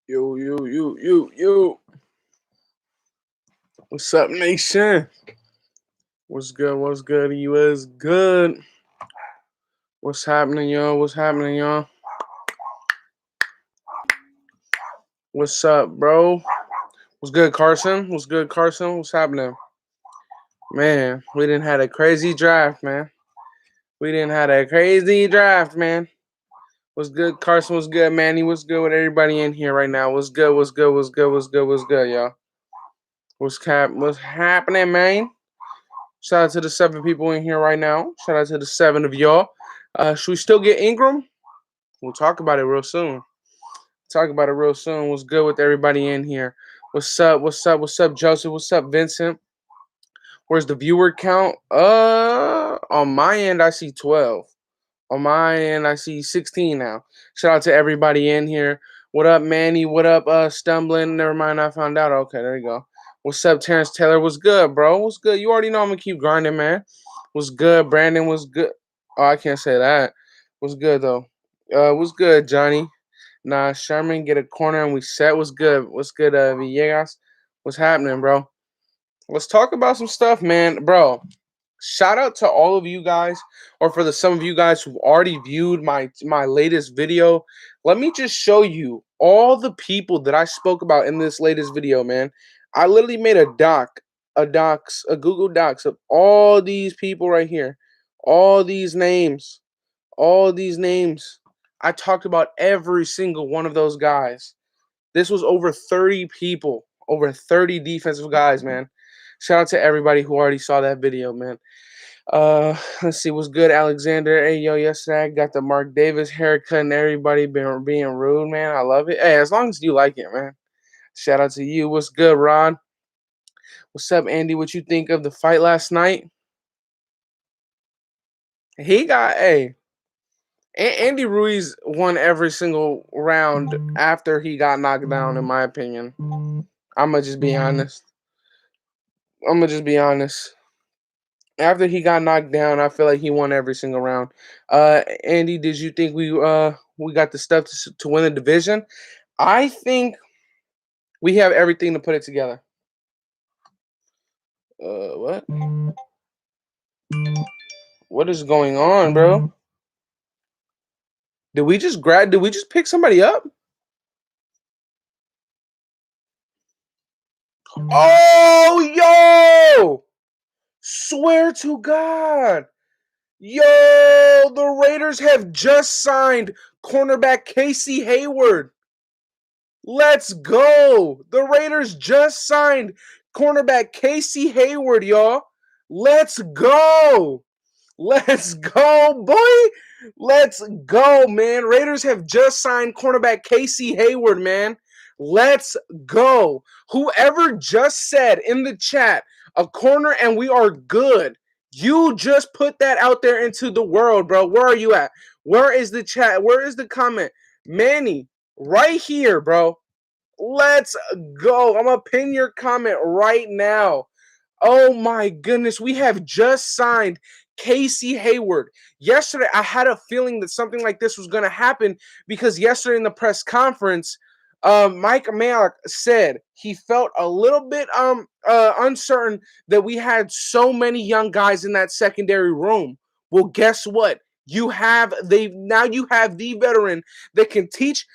Yo. What's up, nation? What's good? What's good? You is good. What's happening, y'all? What's happening, y'all? What's up, bro? What's good, Carson? What's good, Carson? What's happening? Man, we didn't had a crazy draft, man. What's good, Carson? What's good, Manny? What's good with everybody in here right now? What's good, y'all? What's happening, man? Shout out to the 7 people in here right now. Shout out to the 7 of y'all. Should we still get Ingram? We'll talk about it real soon. What's good with everybody in here? What's up, Joseph? What's up, Vincent? Where's the viewer count? On my end, I see 12. On my end, I see 16 now. Shout out to everybody in here. What up, Manny? What up, Stumbling? Never mind, I found out. Okay, there you go. What's up, Terrence Taylor? What's good, bro? What's good? You already know I'm gonna keep grinding, man. What's good, Brandon? What's good? Oh, I can't say that. What's good though? What's good, Johnny? Nah, Sherman, get a corner and we set. What's good? What's good, Villegas? What's happening, bro? Let's talk about some stuff, man. Bro, shout out to all of you guys, or for the some of you guys who've already viewed my latest video. Let me just show you all the people that I spoke about in this latest video, man. I literally made a Google Docs of all these people right here. All these names. I talked about every single one of those guys. This was over 30 people, over 30 defensive guys, man. Shout out to everybody who already saw that video, man. Let's see what's good, Alexander. Hey, yo, yesterday I got the Mark Davis haircut and everybody been being rude, man. I love it. Hey, as long as you like it, man. Shout out to you. What's good, Ron? What's up, Andy? What you think of the fight last night? Andy Ruiz won every single round after he got knocked down, in my opinion. I'm going to just be honest. After he got knocked down, I feel like he won every single round. Andy, did you think we got the stuff to win the division? I think we have everything to put it together. What? What is going on, bro? Did we just pick somebody up? Oh, yo! Swear to God. Yo, the Raiders have just signed cornerback Casey Hayward. Let's go. The Raiders just signed cornerback Casey Hayward, y'all. Let's go. Let's go, boy. Let's go, man. Raiders have just signed cornerback Casey Hayward, man. Let's go. Whoever just said in the chat, a corner and we are good. You just put that out there into the world, bro. Where are you at? Where is the chat? Where is the comment? Manny, right here, bro. Let's go. I'm going to pin your comment right now. Oh, my goodness. We have just signed Casey Hayward. Yesterday, I had a feeling that something like this was going to happen because yesterday in the press conference, Mike Mayock said he felt a little bit uncertain that we had so many young guys in that secondary room. Well, guess what? You have the veteran that can teach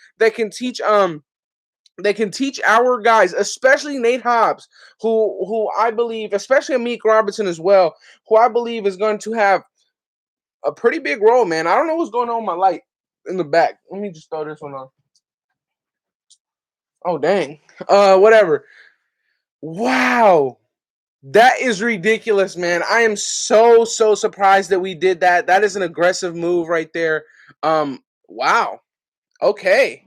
our guys, especially Nate Hobbs, who I believe, especially Amik Robertson as well, who I believe is going to have a pretty big role, man. I don't know what's going on with my light in the back. Let me just throw this one on. Oh, dang. Whatever. Wow. That is ridiculous, man. I am so surprised that we did that. That is an aggressive move right there. Wow. Okay.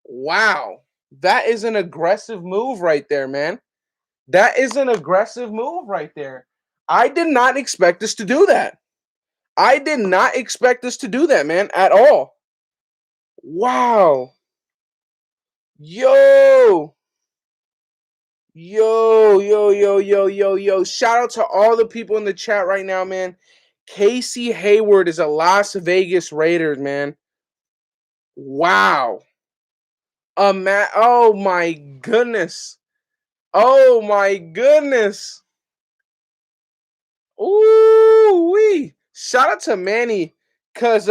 Wow. That is an aggressive move right there, man. That is an aggressive move right there. I did not expect us to do that. I did not expect us to do that, man, at all. Wow. Yo. Shout out to all the people in the chat right now, man. Casey Hayward is a Las Vegas Raiders, man. Wow. Oh my goodness. Oh my goodness. Ooh wee. Shout out to Manny. Cause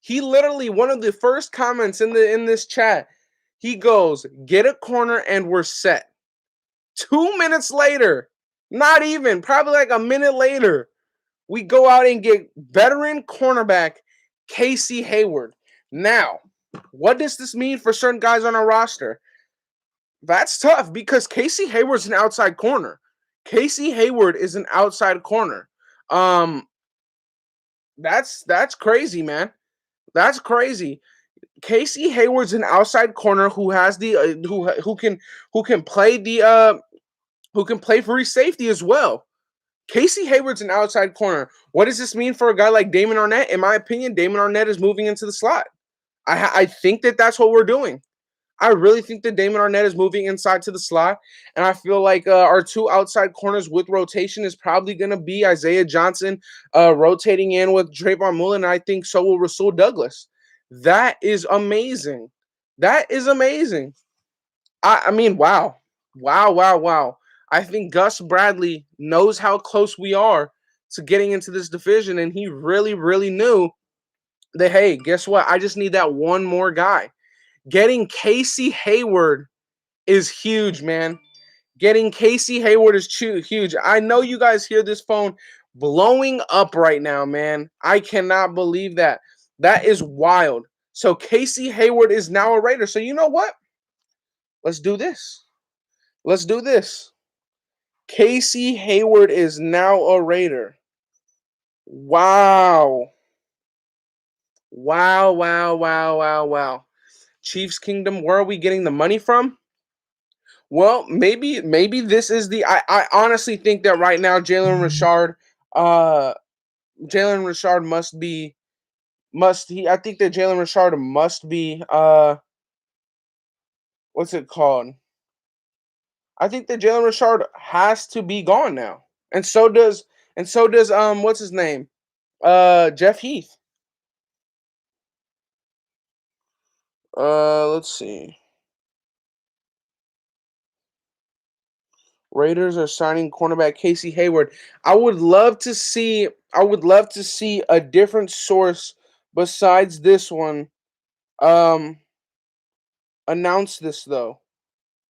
he literally, one of the first comments in this chat, he goes, get a corner and we're set. 2 minutes later, not even, probably like a minute later, we go out and get veteran cornerback Casey Hayward. Now, what does this mean for certain guys on our roster? That's tough because Casey Hayward's an outside corner. Casey Hayward is an outside corner. Um, that's crazy, man. That's crazy. Casey Hayward's an outside corner who has the who can play the who can play free safety as well. Casey Hayward's an outside corner. What does this mean for a guy like Damon Arnett? In my opinion, Damon Arnett is moving into the slot. I think that that's what we're doing. I really think that Damon Arnett is moving inside to the slot, and I feel like our two outside corners with rotation is probably going to be Isaiah Johnson rotating in with Trayvon Mullen, and I think so will Rasul Douglas. That is amazing. That is amazing. I mean, wow. Wow, wow, wow. I think Gus Bradley knows how close we are to getting into this division, and he really, really knew that, hey, guess what? I just need that one more guy. Getting Casey Hayward is huge, man. Getting Casey Hayward is huge. I know you guys hear this phone blowing up right now, man. I cannot believe that. That is wild. So Casey Hayward is now a Raider. So you know what? Let's do this. Let's do this. Casey Hayward is now a Raider. Wow. Wow, wow, wow, wow, wow. Chiefs Kingdom, where are we getting the money from? Well, maybe this is the I honestly think that right now uh Jalen Richard must he I think that Jalen Richard must be what's it called? I think that Jalen Richard has to be gone now. And so does what's his name? Jeff Heath. Let's see. Raiders are signing cornerback Casey Hayward. I would love to see a different source besides this one um announce this though.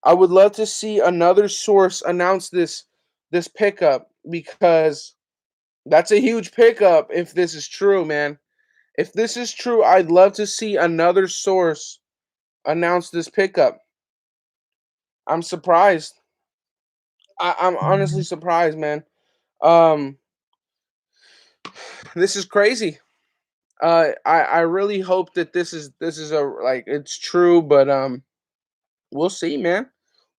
I would love to see another source announce this pickup because that's a huge pickup if this is true, man. If this is true, I'd love to see another source announce this pickup. I'm surprised. I'm honestly surprised, man. Um, this is crazy. I really hope that this is a like it's true, but we'll see, man.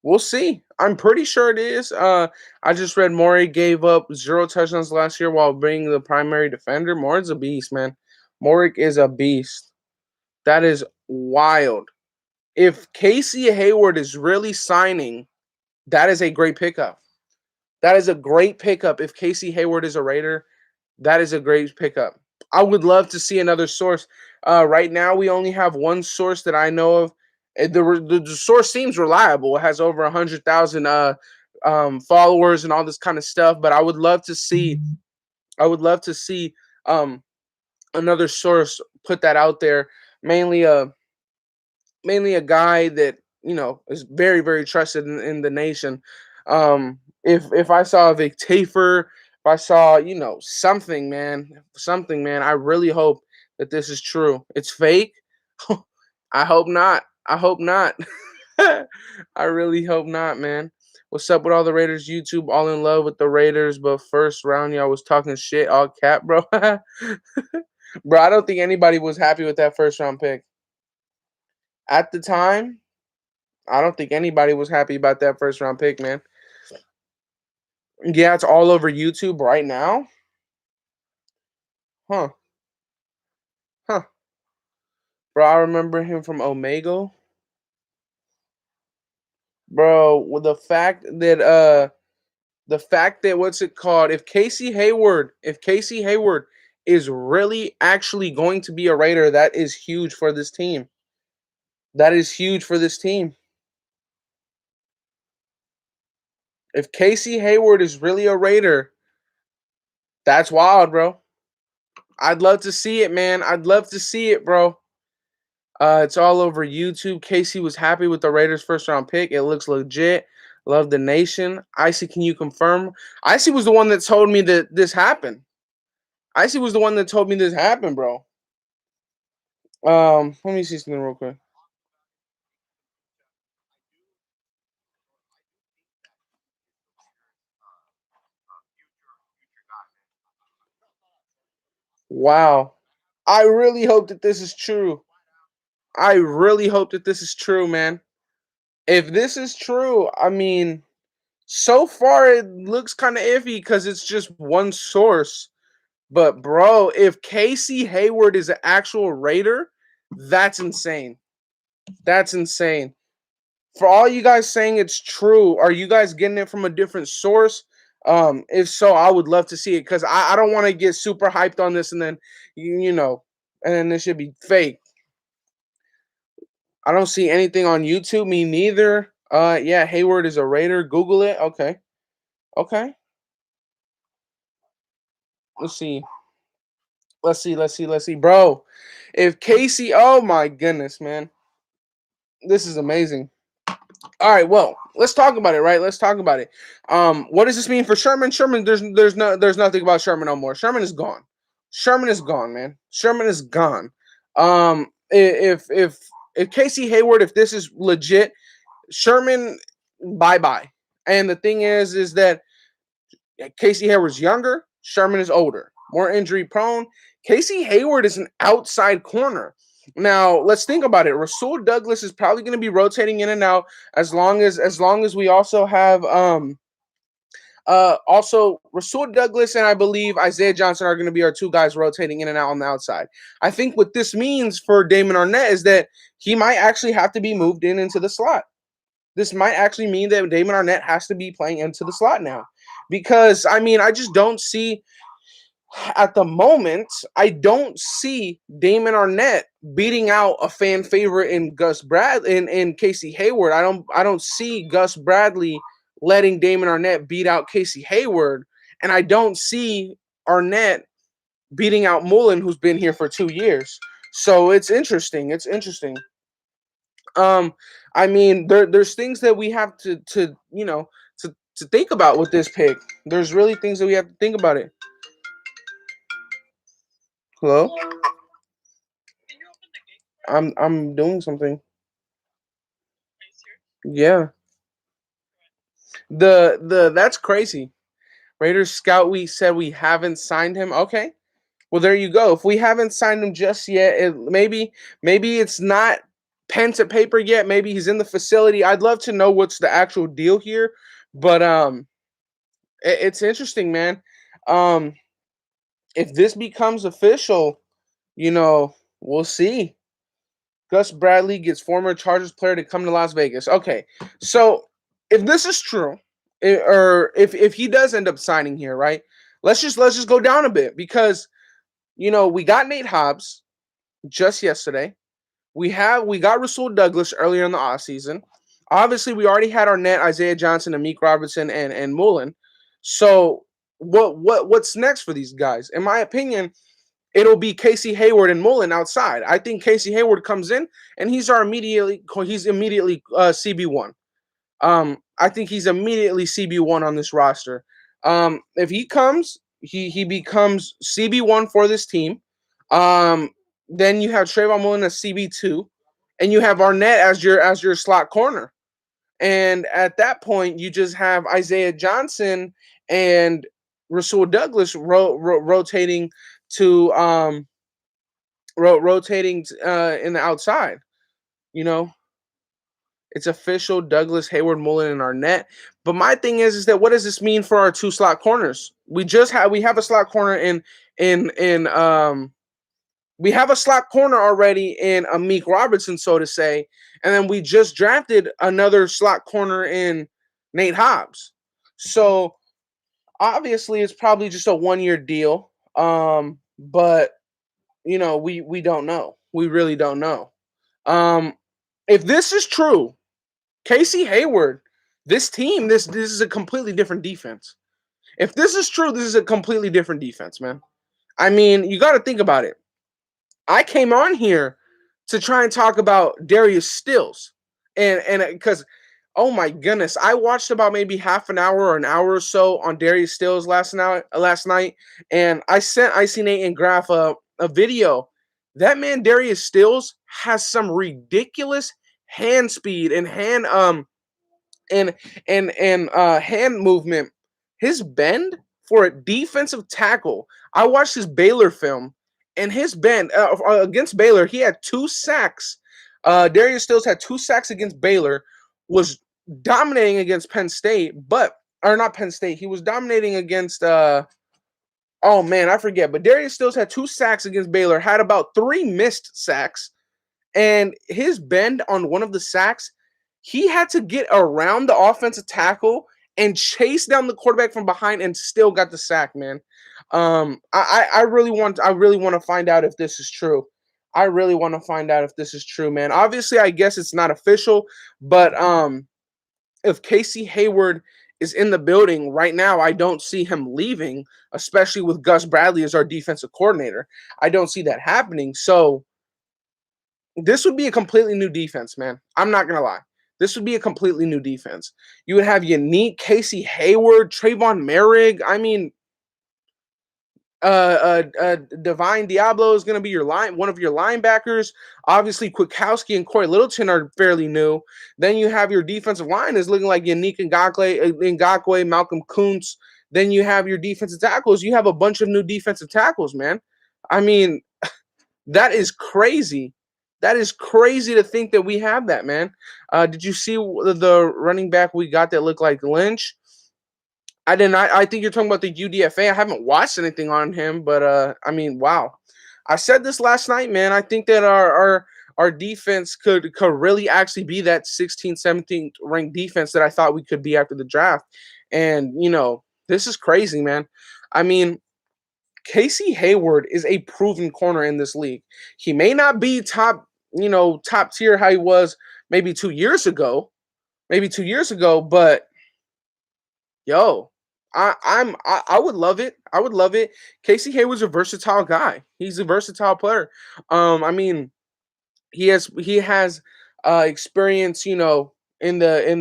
We'll see. I'm pretty sure it is. I just read Maury gave up 0 touchdowns last year while being the primary defender. Maury's a beast, man. Maury is a beast. That is wild. If Casey Hayward is really signing, that is a great pickup. That is a great pickup. If Casey Hayward is a Raider, that is a great pickup. I would love to see another source. Right now, we only have one source that I know of. The source seems reliable. It has over 100,000 followers and all this kind of stuff. But I would love to see. I would love to see another source put that out there. Mainly a guy that is very very trusted in the nation. If I saw Vic Tafer, if I saw something man, I really hope that this is true. It's fake. I hope not. I hope not. I really hope not, man. What's up with all the Raiders YouTube? All in love with the Raiders, but first round y'all was talking shit all cap, bro. Bro, I don't think anybody was happy with that first round pick. At the time, I don't think anybody was happy about that first round pick, man. Yeah, it's all over YouTube right now. Huh. Huh. Bro, I remember him from Omega. Bro, with the fact that what's it called? If Casey Hayward is really actually going to be a Raider, that is huge for this team. That is huge for this team. If Casey Hayward is really a Raider, that's wild, bro. I'd love to see it, man. I'd love to see it, bro. It's all over YouTube. Casey was happy with the Raiders' first round pick. It looks legit. Love the nation. Icy, can you confirm? Icy was the one that told me that this happened. Icy was the one that told me this happened, bro. Let me see something real quick. Wow. I really hope that this is true. I really hope that this is true, man. If this is true, I mean, so far it looks kind of iffy because it's just one source. But bro, if Casey Hayward is an actual Raider, that's insane. That's insane. For all you guys saying it's true, are you guys getting it from a different source? If so, I would love to see it because I don't want to get super hyped on this and then and then this should be fake. I don't see anything on YouTube. Me neither. Yeah, Hayward is a Raider. Google it. Okay. Okay. Let's see. Let's see. Bro, if Casey, oh my goodness, man. This is amazing. All right, well, let's talk about it, right? Let's talk about it. What does this mean for Sherman? Sherman, there's nothing about Sherman no more. Sherman is gone. Sherman is gone, man. Sherman is gone. If Casey Hayward, if this is legit, Sherman, bye bye. And the thing is that Casey Hayward's younger, Sherman is older, more injury prone. Casey Hayward is an outside corner. Now let's think about it. Rasul Douglas is probably going to be rotating in and out as long as we also have also Rasul Douglas and I believe Isaiah Johnson are going to be our two guys rotating in and out on the outside. I think what this means for Damon Arnett is that he might actually have to be moved into the slot. This might actually mean that Damon Arnett has to be playing into the slot now. Because I mean, I just don't see at the moment, I don't see Damon Arnett beating out a fan favorite in Gus Bradley in Casey Hayward. I don't see Gus Bradley letting Damon Arnett beat out Casey Hayward, and I don't see Arnett beating out Mullen, who's been here for 2 years. So it's interesting. It's interesting. Um, I mean, there's things that we have to think about with this pick. There's really things that we have to think about it. Hello? I'm doing something. Yeah. The that's crazy. Raiders scout we said we haven't signed him. Okay. Well, there you go. If we haven't signed him just yet, maybe it's not pen to paper yet. Maybe he's in the facility. I'd love to know what's the actual deal here, but it's interesting, man. Um, if this becomes official, we'll see. Gus Bradley gets former Chargers player to come to Las Vegas. Okay, so if this is true, or if he does end up signing here, right? Let's just go down a bit because we got Nate Hobbs just yesterday. We got Rasul Douglas earlier in the offseason. Obviously, we already had Arnett, Isaiah Johnson, Amik Robertson, and Mullen. So what's next for these guys? In my opinion, it'll be Casey Hayward and Mullen outside. I think Casey Hayward comes in and he's immediately CB1. I think he's immediately CB1 on this roster. If he comes, he becomes CB1 for this team. Then you have Trayvon Mullen as CB2, and you have Arnett as your slot corner. And at that point, you just have Isaiah Johnson and Rasul Douglas rotating to rotating in the outside. You know, it's official. Douglas, Hayward, Mullen, and Arnett. But my thing is that what does this mean for our two slot corners? We have a slot corner in we have a slot corner already in Amik Robertson, so to say, and then we just drafted another slot corner in Nate Hobbs. So obviously, it's probably just a 1-year deal. But we don't know. We really don't know. Um, If this is true, Casey Hayward, this team, this is a completely different defense. If this is true, this is a completely different defense, man. I mean, you got to think about it. I came on here to try and talk about Darius Stills, and because oh my goodness, I watched about maybe half an hour or an hour or so on Darius Stills last night, and I sent Icy Nate and Graph a video. That man Darius Stills has some ridiculous hand speed and and hand movement. His bend for a defensive tackle. I watched his Baylor film, and his bend against Baylor, he had 2 sacks. Darius Stills had 2 sacks against Baylor. Was dominating against Penn State, but or not Penn State. He was dominating against. Oh man, I forget. But Darius Stills had 2 sacks against Baylor. Had about 3 missed sacks, and his bend on one of the sacks, he had to get around the offensive tackle and chase down the quarterback from behind and still got the sack, man. I really want to find out if this is true. I really want to find out if this is true, man. Obviously, I guess it's not official, but if Casey Hayward is in the building right now, I don't see him leaving, especially with Gus Bradley as our defensive coordinator. I don't see that happening. So this would be a completely new defense, man. I'm not gonna lie. This would be a completely new defense. You would have Unique, Casey Hayward, Trayvon Merrick. I mean, Divine Diablo is going to be one of your linebackers. Obviously, Kwiatkowski and Corey Littleton are fairly new. Then you have your defensive line is looking like Yannick Ngakoue, Malcolm Kuntz. Then you have your defensive tackles. You have a bunch of new defensive tackles, man. I mean, that is crazy. That is crazy to think that we have that, man. Did you see the running back we got that looked like Lynch? I did not. I think you're talking about the UDFA. I haven't watched anything on him, but I mean, wow. I said this last night, man. I think that our defense could really actually be that 16th, 17th ranked defense that I thought we could be after the draft. And this is crazy, man. I mean, Casey Hayward is a proven corner in this league. He may not be top tier how he was maybe 2 years ago, but yo, I would love it. I would love it. Casey Hayward's a versatile guy. He's a versatile player. I mean, he has experience, in the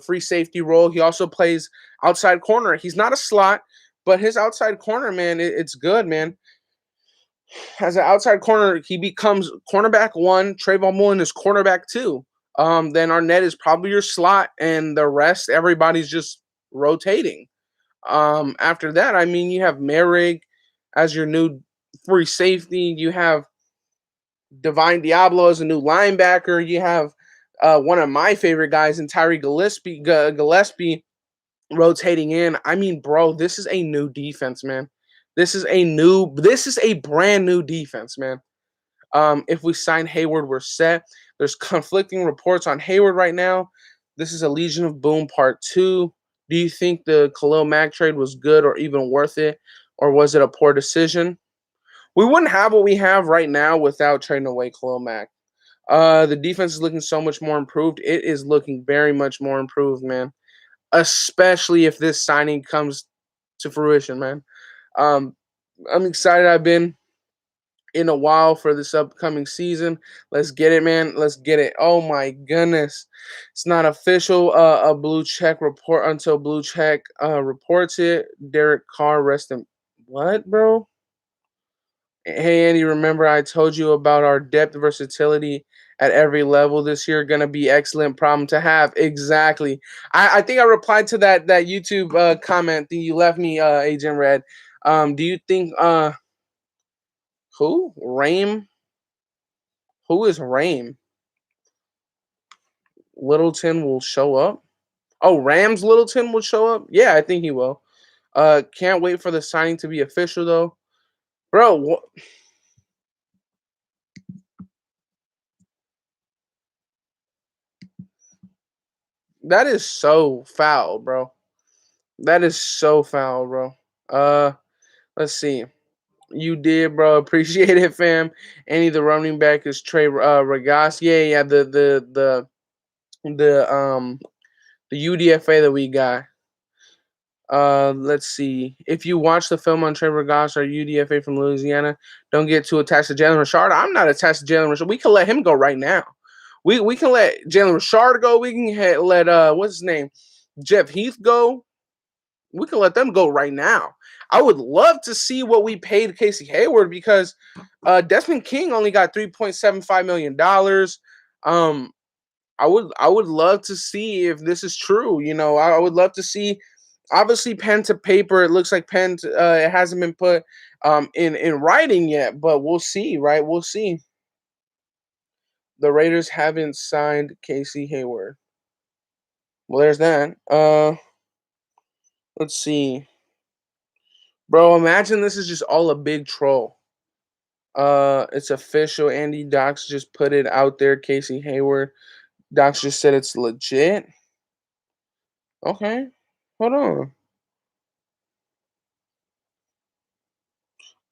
free safety role. He also plays outside corner. He's not a slot, but his outside corner, man, it's good, man. As an outside corner, he becomes cornerback 1. Trayvon Mullen is cornerback 2. Then Arnett is probably your slot, and the rest, everybody's just rotating. After that, I mean, you have Merrick as your new free safety. You have Divine Diablo as a new linebacker. You have one of my favorite guys in Tyree Gillespie rotating in. I mean, bro, this is a new defense, man. This is a brand new defense, man. If we sign Hayward, we're set. There's conflicting reports on Hayward right now. This is a Legion of Boom Part 2. Do you think the Khalil Mack trade was good or even worth it? Or was it a poor decision? We wouldn't have what we have right now without trading away Khalil Mack. The defense is looking so much more improved. It is looking very much more improved, man. Especially if this signing comes to fruition, man. Um, I'm excited. I've been in a while for this upcoming season. Let's get it, man. Let's get it. Oh my goodness. It's not official. A blue check report until blue check reports it. Derek Carr rest in what, bro? Hey Andy, remember I told you about our depth versatility at every level this year. Gonna be excellent problem to have. Exactly. I think I replied to that YouTube comment that you left me, Agent Red. Do you think who? Rame? Who is Rame? Littleton will show up. Oh, Rams Littleton will show up? Yeah, I think he will. Can't wait for the signing to be official though. Bro, that is so foul, bro. That is so foul, bro. Let's see. You did, bro. Appreciate it, fam. Any the running back is Trey Regas. Yeah. The the UDFA that we got. Let's see. If you watch the film on Trayvon Goss or UDFA from Louisiana, don't get too attached to Jalen Richard. I'm not attached to Jalen Richard. We can let him go right now. We can let Jalen Richard go. We can let what's his name, Jeff Heath go. We can let them go right now. I would love to see what we paid Casey Hayward because Desmond King only got $3.75 million. I would love to see if this is true. I would love to see. Obviously, pen to paper. It looks like it hasn't been put in writing yet, but we'll see, right? We'll see. The Raiders haven't signed Casey Hayward. Well, there's that. Let's see, bro. Imagine this is just all a big troll. It's official. Andy Docs just put it out there. Casey Hayward. Docs just said it's legit. Okay, hold on.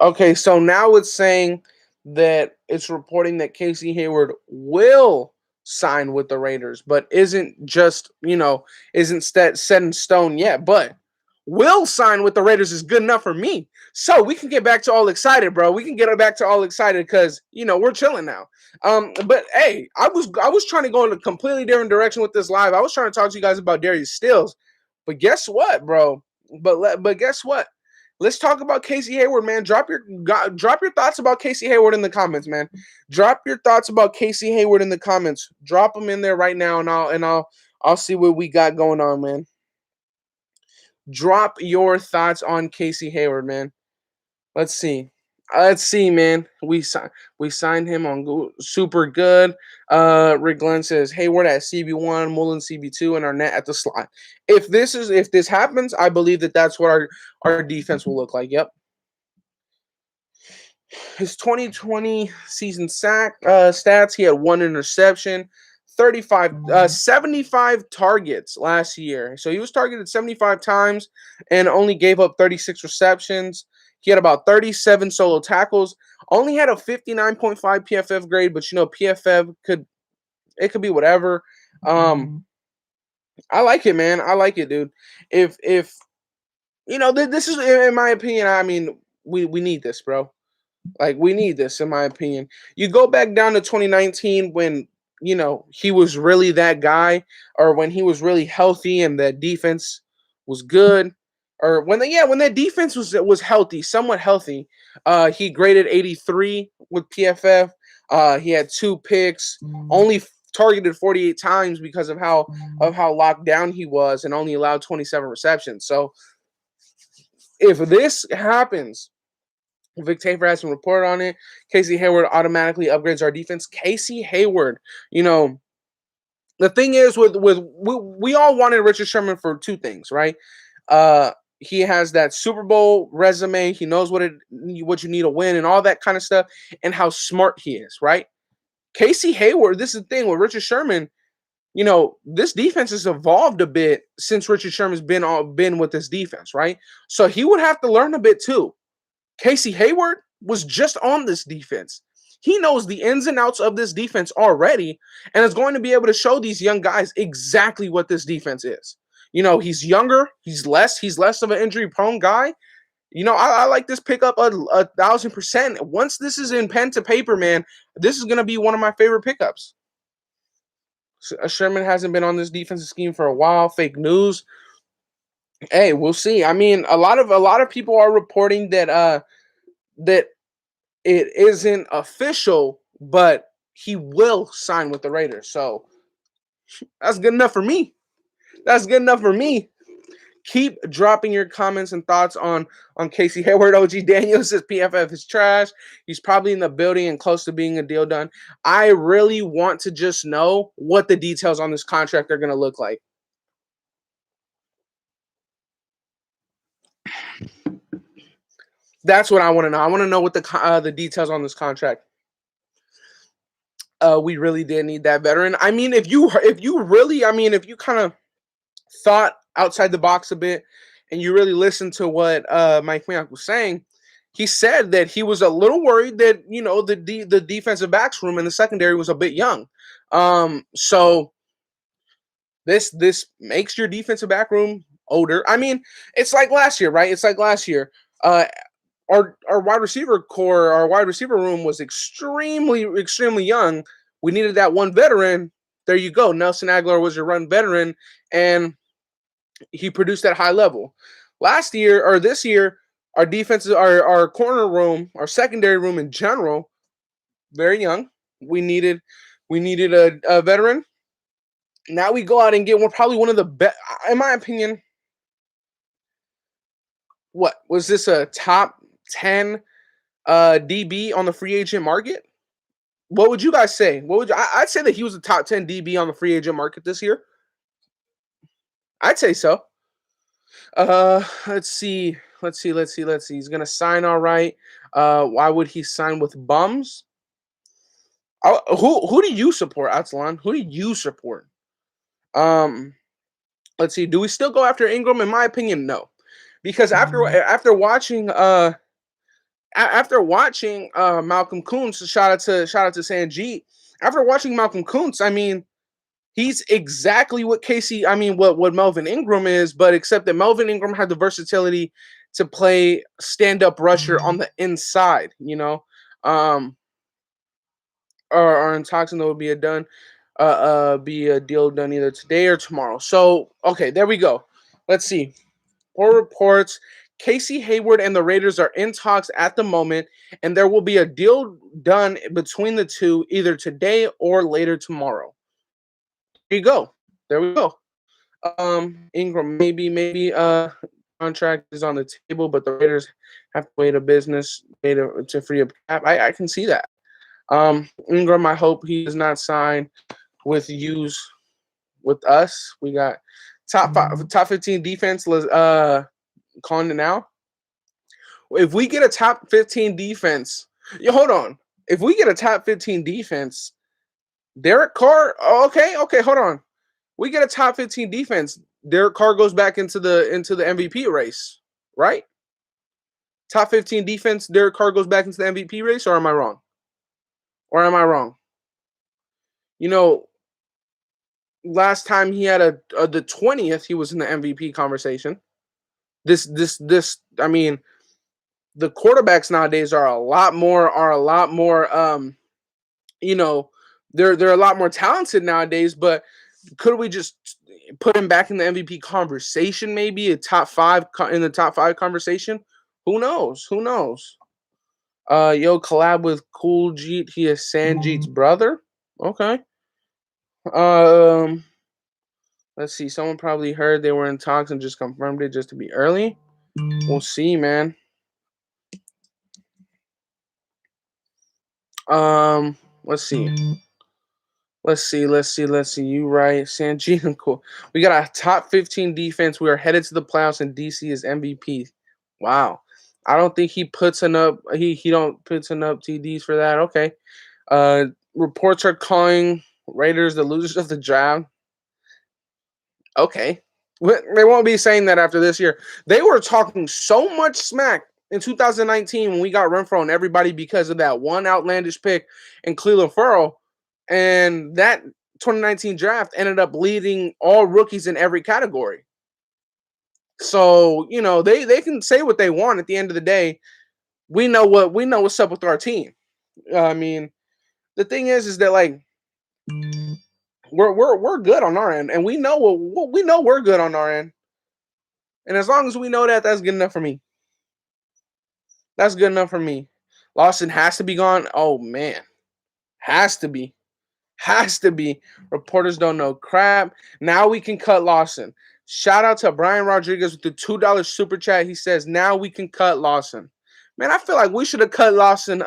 Okay, so now it's saying that it's reporting that Casey Hayward will sign with the Raiders, but isn't set in stone yet. But will sign with the Raiders is good enough for me. So we can get back to all excited, bro. We can get back to all excited because we're chilling now. But hey, I was trying to go in a completely different direction with this live. I was trying to talk to you guys about Darius Stills, but guess what, bro? But guess what? Let's talk about Casey Hayward, man. Drop your thoughts about Casey Hayward in the comments, man. Drop your thoughts about Casey Hayward in the comments. Drop them in there right now, and I'll see what we got going on, man. Drop your thoughts on Casey Hayward, man. Let's see. Man. We signed him on super good. Rick Glenn says Hayward at CB1, Mullen CB2, and Arnett at the slot. If this happens, I believe that's what our defense will look like. Yep. His 2020 season sack stats, he had 1 interception, 75 targets last year. So he was targeted 75 times and only gave up 36 receptions. He had about 37 solo tackles, only had a 59.5 PFF grade, but PFF could be whatever. I like it, man. I like it, dude. If this is, in my opinion, I mean, we need this, bro. Like, we need this, in my opinion. You go back down to 2019 when, he was really that guy, or when he was really healthy and the defense was good, or when that defense was healthy, somewhat healthy. He graded 83 with PFF. He had 2 picks, only targeted 48 times because of how locked down he was, and only allowed 27 receptions. So if this happens, Vic Tafur has some report on it. Casey Hayward automatically upgrades our defense. Casey Hayward, the thing is we all wanted Richard Sherman for 2 things, right? He has that Super Bowl resume. He knows what you need to win and all that kind of stuff, and how smart he is, right? Casey Hayward, this is the thing with Richard Sherman. This defense has evolved a bit since Richard Sherman's been with this defense, right? So he would have to learn a bit too. Casey Hayward was just on this defense. He knows the ins and outs of this defense already, and is going to be able to show these young guys exactly what this defense is. He's younger, he's less of an injury-prone guy. I like this pickup 1,000%. Once this is in pen to paper, man, this is going to be one of my favorite pickups. Sherman hasn't been on this defensive scheme for a while. Fake news. Hey, we'll see. I mean, a lot of people are reporting that that it isn't official, but he will sign with the Raiders. So that's good enough for me. That's good enough for me. Keep dropping your comments and thoughts on Casey Hayward. OG Daniel says PFF is trash. He's probably in the building and close to being a deal done. I really want to just know what the details on this contract are going to look like. That's what I want to know. I want to know what the details on this contract. We really did need that veteran. I mean, if you kind of thought outside the box a bit, and you really listened to what Mike Mayock was saying, he said that he was a little worried that the defensive backs room in the secondary was a bit young. So this makes your defensive back room older. I mean, it's like last year, right? It's like last year. Our wide receiver core, our wide receiver room was extremely young. We needed that one veteran. There you go. Nelson Aguilar was your run veteran, and he produced at high level. Last year or this year, our defenses, our corner room, our secondary room in general, very young. We needed a veteran. Now we go out and get probably one of the best, in my opinion. What was this, a top 10 DB on the free agent market? What would you guys say? I'd say that he was a top 10 DB on the free agent market this year. I'd say so. Let's see. He's gonna sign all right. Why would he sign with bums? Who do you support, Atsalon? Who do you support? Let's see. Do we still go after Ingram? In my opinion, no, because after watching Malcolm Kuntz, shout out to Sanjeet. After watching Malcolm Kuntz, I mean, he's exactly what what Melvin Ingram is, but except that Melvin Ingram had the versatility to play stand-up rusher on the inside, or in talks, and there will be a deal done either today or tomorrow. So, okay, there we go. Let's see. For reports, Casey Hayward and the Raiders are in talks at the moment, and there will be a deal done between the two either today or later tomorrow. There you go. There we go. Ingram, maybe contract is on the table, but the Raiders have to wait to free up cap. I can see that. Ingram, I hope he does not sign with us. We got top 15 defense. Calling it now. If we get a top 15 defense, hold on. If we get a top 15 defense, Derek Carr. Okay, hold on. We get a top 15 defense. Derek Carr goes back into the MVP race, right? Top 15 defense. Derek Carr goes back into the MVP race, or am I wrong? Last time he had the 20th, he was in the MVP conversation. I mean, the quarterbacks nowadays are a lot more they're a lot more talented nowadays, but could we just put him back in the MVP conversation, maybe in the top 5 conversation? Who knows? Collab with Cool Jeet. He is Sanjeet's brother. Okay. Let's see. Someone probably heard they were in talks and just confirmed it just to be early. We'll see, man. Let's see. You right, Sanjeet. Cool. We got a top 15 defense. We are headed to the playoffs, and DC is MVP. Wow. I don't think he puts enough. He don't puts enough TDs for that. Okay. Reports are calling Raiders the losers of the draft. Okay. They won't be saying that after this year. They were talking so much smack in 2019 when we got Renfro and everybody because of that one outlandish pick in Cleveland Farrell. And that 2019 draft ended up leading all rookies in every category. So, they can say what they want. At the end of the day, we know what's up with our team. I mean, the thing is that like we're good on our end, and we know we're good on our end. And as long as we know that, that's good enough for me. That's good enough for me. Lawson has to be gone. Oh man. Has to be. Reporters don't know crap. Now we can cut Lawson. Shout out to Brian Rodriguez with the $2 super chat. He says, now we can cut Lawson. Man, I feel like we should have cut Lawson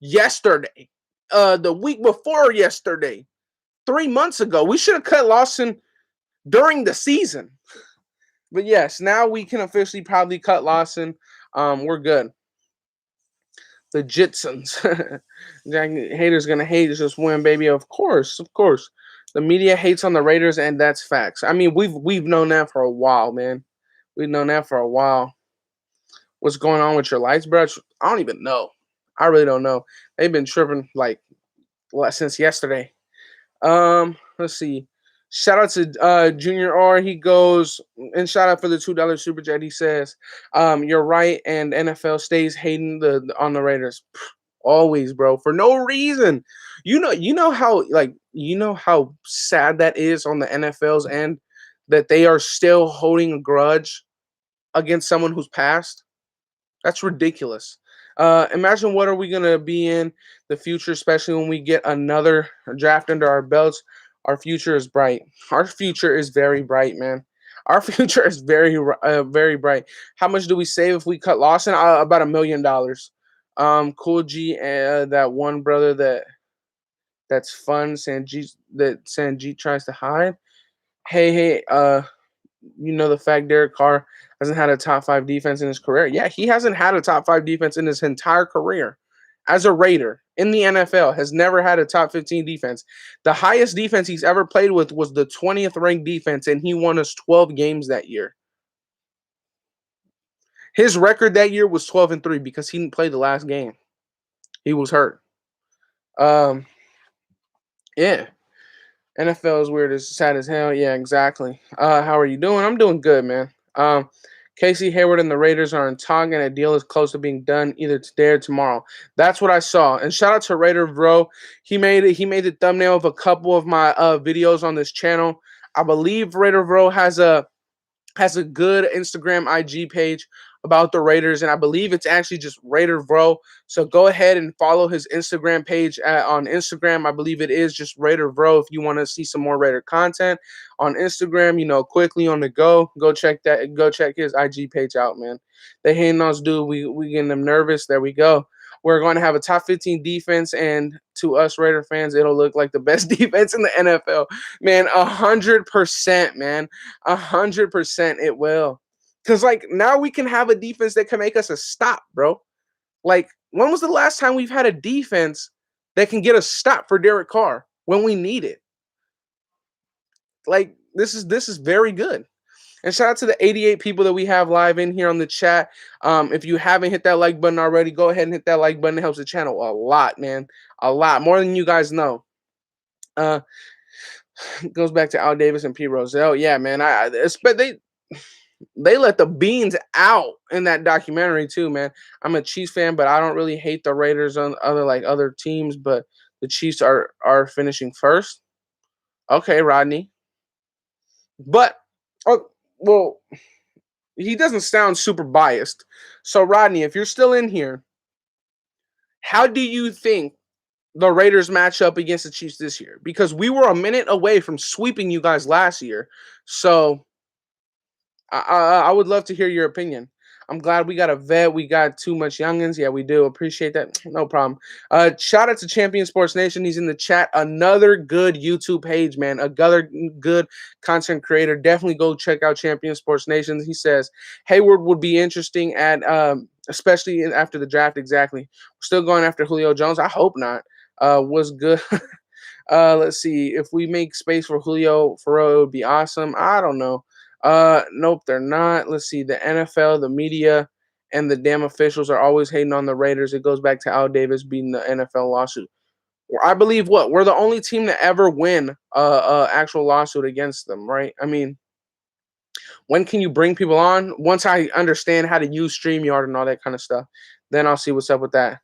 yesterday. The week before yesterday. 3 months ago. We should have cut Lawson during the season. But yes, now we can officially probably cut Lawson. We're good. The Jitsons. Haters gonna hate. It's just win, baby. Of course. The media hates on the Raiders, and that's facts. I mean, we've known that for a while, man. We've known that for a while. what's going on with your lights, bro? I don't even know. I really don't know. They've been tripping like since yesterday. Let's see. Shout out to Junior R. He goes and shout out for the $2 super chat. He says, "You're right, and NFL stays hating on the Raiders always, bro, for no reason. You know how sad that is on the NFL's end that they are still holding a grudge against someone who's passed. That's ridiculous. Imagine what are we gonna be in the future, especially when we get another draft under our belts. Our future is bright. Our future is very bright, man. Our future is very bright. How much do we save if we cut Lawson? About $1 million. Cool G, that one brother that's fun. Sanjeet tries to hide. Hey, you know the fact Derek Carr hasn't had a top 5 defense in his career. Yeah, he hasn't had a top 5 defense in his entire career. As a Raider in the NFL, has never had a top 15 defense. The highest defense he's ever played with was the 20th ranked defense, and he won us 12 games that year. His record that year was 12-3 because he didn't play the last game. He was hurt. Yeah. NFL is weird. It's sad as hell. Yeah, exactly. How are you doing? I'm doing good, man. Casey Hayward and the Raiders are in talk, and a deal is close to being done either today or tomorrow. That's what I saw. And shout out to Raider Bro. He made the thumbnail of a couple of my videos on this channel. I believe Raider Bro has a good Instagram IG page about the Raiders, and I believe it's actually just Raider Bro. So go ahead and follow his Instagram page on Instagram. I believe it is just Raider Bro. If you want to see some more Raider content on Instagram, quickly on the go check that. Go check his IG page out, man. They hating us, dude. We getting them nervous. There we go. We're going to have a top 15 defense, and to us Raider fans, it'll look like the best defense in the NFL. Man, 100%, man. 100% it will. Because, now we can have a defense that can make us a stop, bro. When was the last time we've had a defense that can get a stop for Derek Carr when we need it? This is very good. And shout out to the 88 people that we have live in here on the chat. If you haven't hit that like button already, go ahead and hit that like button. It helps the channel a lot, man. A lot. More than you guys know. Goes back to Al Davis and P. Rozelle. Yeah, man. They let the beans out in that documentary too, man. I'm a Chiefs fan, but I don't really hate the Raiders on other teams, but the Chiefs are finishing first. Okay, Rodney. But well, he doesn't sound super biased. So, Rodney, if you're still in here, how do you think the Raiders match up against the Chiefs this year? Because we were a minute away from sweeping you guys last year. So, I would love to hear your opinion. I'm glad we got a vet. We got too much youngins. Yeah, we do. Appreciate that. No problem. Shout out to Champion Sports Nation. He's in the chat. Another good YouTube page, man. Another good content creator. Definitely go check out Champion Sports Nation. He says Hayward would be interesting at especially after the draft. Exactly. We're still going after Julio Jones. I hope not. Was good. Let's see. If we make space for Julio Ferrell, it would be awesome. I don't know. Nope, they're not. Let's see. The NFL, the media, and the damn officials are always hating on the Raiders. It goes back to Al Davis beating the NFL lawsuit. I believe we're the only team to ever win a actual lawsuit against them, right? I mean, when can you bring people on? Once I understand how to use StreamYard and all that kind of stuff, then I'll see what's up with that.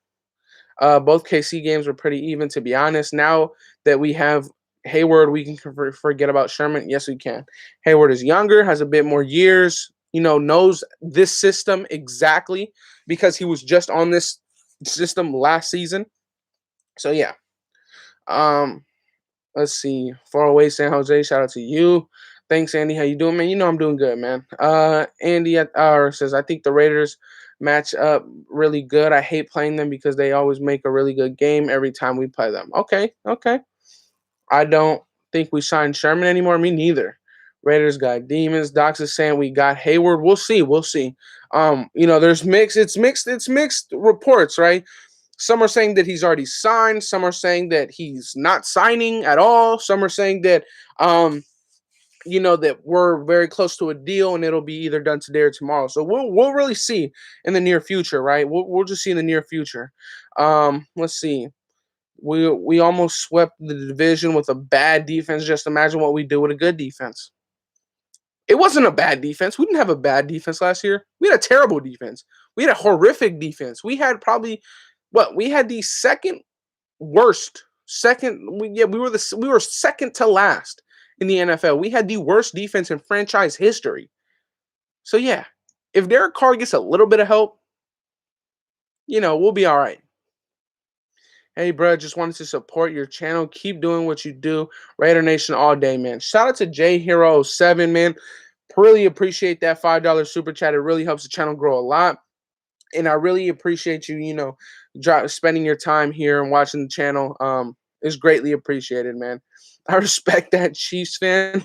Both KC games were pretty even, to be honest. Now that we have Hayward, we can forget about Sherman. Yes, we can. Hayward is younger, has a bit more years, knows this system exactly because he was just on this system last season. So, yeah. Let's see. Far away, San Jose. Shout out to you. Thanks, Andy. How you doing, man? I'm doing good, man. Andy says, I think the Raiders match up really good. I hate playing them because they always make a really good game every time we play them. Okay. I don't think we signed Sherman anymore. Me neither. Raiders got demons. Docs is saying we got Hayward. We'll see. There's it's mixed reports, right? Some are saying that he's already signed. Some are saying that he's not signing at all. Some are saying that that we're very close to a deal and it'll be either done today or tomorrow. So we'll really see in the near future, right? We'll just see in the near future. Let's see. We almost swept the division with a bad defense. Just imagine what we do with a good defense. It wasn't a bad defense. We didn't have a bad defense last year. We had a terrible defense. We had a horrific defense. We had probably we had the second worst. We were second to last in the NFL. We had the worst defense in franchise history. So yeah, if Derek Carr gets a little bit of help, we'll be all right. Hey, bro, just wanted to support your channel. Keep doing what you do. Raider Nation all day, man. Shout out to J Hero 7, man. Really appreciate that $5 super chat. It really helps the channel grow a lot. And I really appreciate you, spending your time here and watching the channel. Is greatly appreciated, man. I respect that Chiefs fan.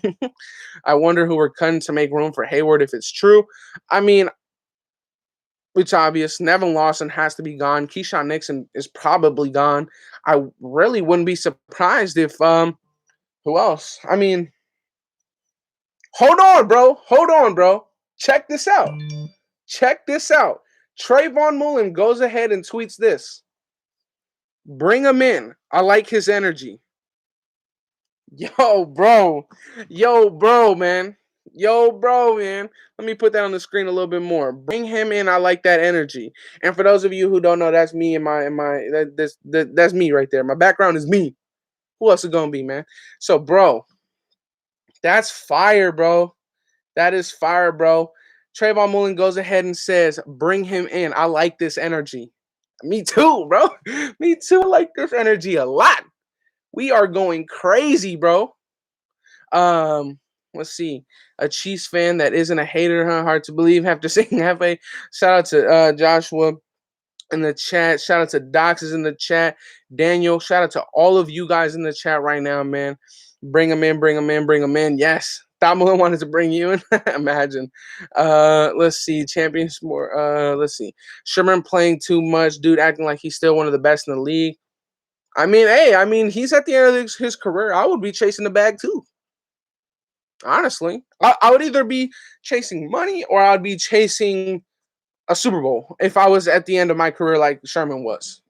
I wonder who we're cutting to make room for Hayward if it's true. I mean, it's obvious. Nevin Lawson has to be gone. Keyshawn Nixon is probably gone. I really wouldn't be surprised if who else? I mean, hold on, bro. Check this out. Trayvon Mullen goes ahead and tweets this. Bring him in. I like his energy. Yo, bro, man. Let me put that on the screen a little bit more. Bring him in. I like that energy. And for those of you who don't know, that's me and that's me right there. My background is me. Who else is gonna be, man? So, bro, that's fire, bro. That is fire, bro. Trayvon Mullen goes ahead and says, "Bring him in. I like this energy." Me too, bro. Me too. I like this energy a lot. We are going crazy, bro. Let's see. A Chiefs fan that isn't a hater, huh? Hard to believe after saying halfway. Shout out to Joshua in the chat. Shout out to Docs is in the chat. Daniel, shout out to all of you guys in the chat right now, man. Bring them in. Yes. Mullen wanted to bring you in. Imagine. Let's see. Champions more. Let's see. Sherman playing too much. Dude acting like he's still one of the best in the league. I mean, he's at the end of his career. I would be chasing the bag too. Honestly, I would either be chasing money or I'd be chasing a Super Bowl if I was at the end of my career like Sherman was.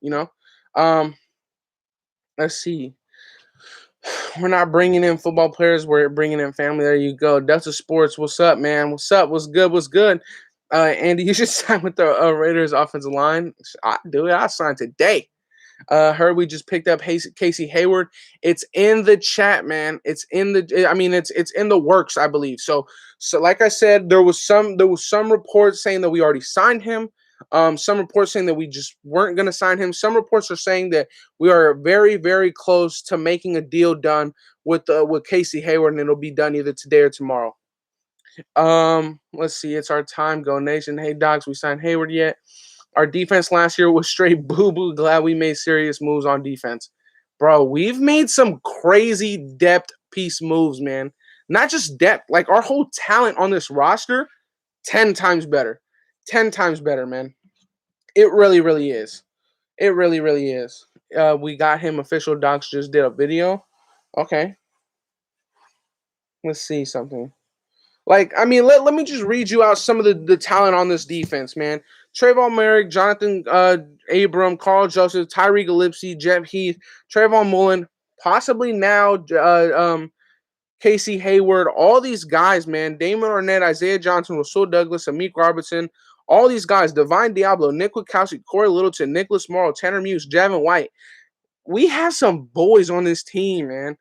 Let's see. We're not bringing in football players. We're bringing in family. There you go. Delta Sports. What's up, man? What's up? What's good? Andy, you should sign with the Raiders offensive line. I'll sign today. Heard we just picked up Casey Hayward. It's in the chat, man. It's in the works, I believe. So like I said, there was some reports saying that we already signed him. Some reports saying that we just weren't going to sign him. Some reports are saying that we are very, very close to making a deal done with Casey Hayward, and it'll be done either today or tomorrow. Let's see. It's our time. Go Nation. Hey, Docs, we signed Hayward yet? Our defense last year was straight boo-boo. Glad we made serious moves on defense. Bro, we've made some crazy depth piece moves, man. Not just depth. Like, our whole talent on this roster, 10 times better. 10 times better, man. It really, really is. It really, really is. We got him. Official Docs just did a video. Okay. Let's see something. Like, I mean, let me just read you out some of the talent on this defense, man. Trayvon Merrick, Jonathan Abram, Carl Joseph, Tyree Gillespie, Jeff Heath, Trayvon Mullen, possibly now Casey Hayward, all these guys, man. Damon Arnett, Isaiah Johnson, Rasul Douglas, Amik Robertson, all these guys, Divine Diablo, Nick Wachowski, Corey Littleton, Nicholas Morrow, Tanner Muse, Javin White. We have some boys on this team, man.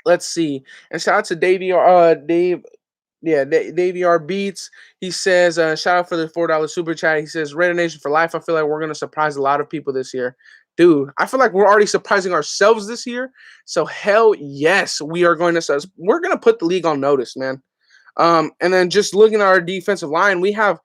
Let's see. And shout out to Davey R Beats. He says, shout out for the $4 super chat. He says, Raider Nation for life. I feel like we're going to surprise a lot of people this year. Dude, I feel like we're already surprising ourselves this year. So hell yes, we're going to put the league on notice, man. And then just looking at our defensive line, we have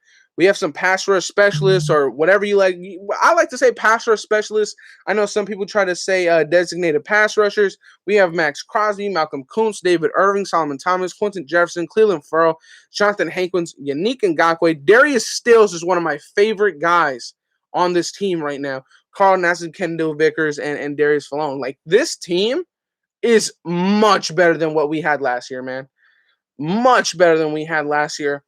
some pass rush specialists or whatever you like. I like to say pass rush specialists. I know some people try to say designated pass rushers. We have Max Crosby, Malcolm Kuntz, David Irving, Solomon Thomas, Quentin Jefferson, Cleveland Farrell, Jonathan Hankins, Yannick Ngakoue. Darius Stills is one of my favorite guys on this team right now. Carl Nassib, Kendall Vickers, and Darius Fallone. Like, this team, is much better than what we had last year, man. Much better than we had last year.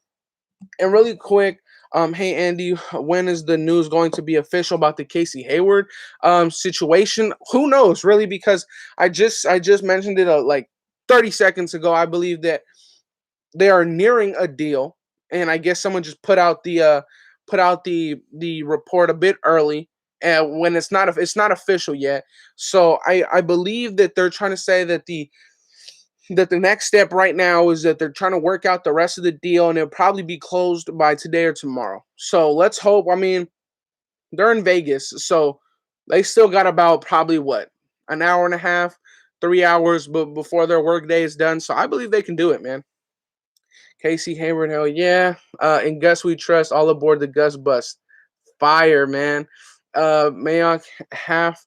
And really quick, hey Andy, when is the news going to be official about the Casey Hayward situation? Who knows, really? Because I just mentioned it like 30 seconds ago. I believe that they are nearing a deal, and I guess someone just put out the report a bit early, and when it's not official yet. So I believe that they're trying to say that the next step right now is that they're trying to work out the rest of the deal, and it'll probably be closed by today or tomorrow. So let's hope. I mean, they're in Vegas, so they still got about probably what, an hour and a half, 3 hours, but before their workday is done. So I believe they can do it, man. Casey Hayward, hell yeah. And Gus we trust, all aboard the Gus bus. Fire, man. Mayock half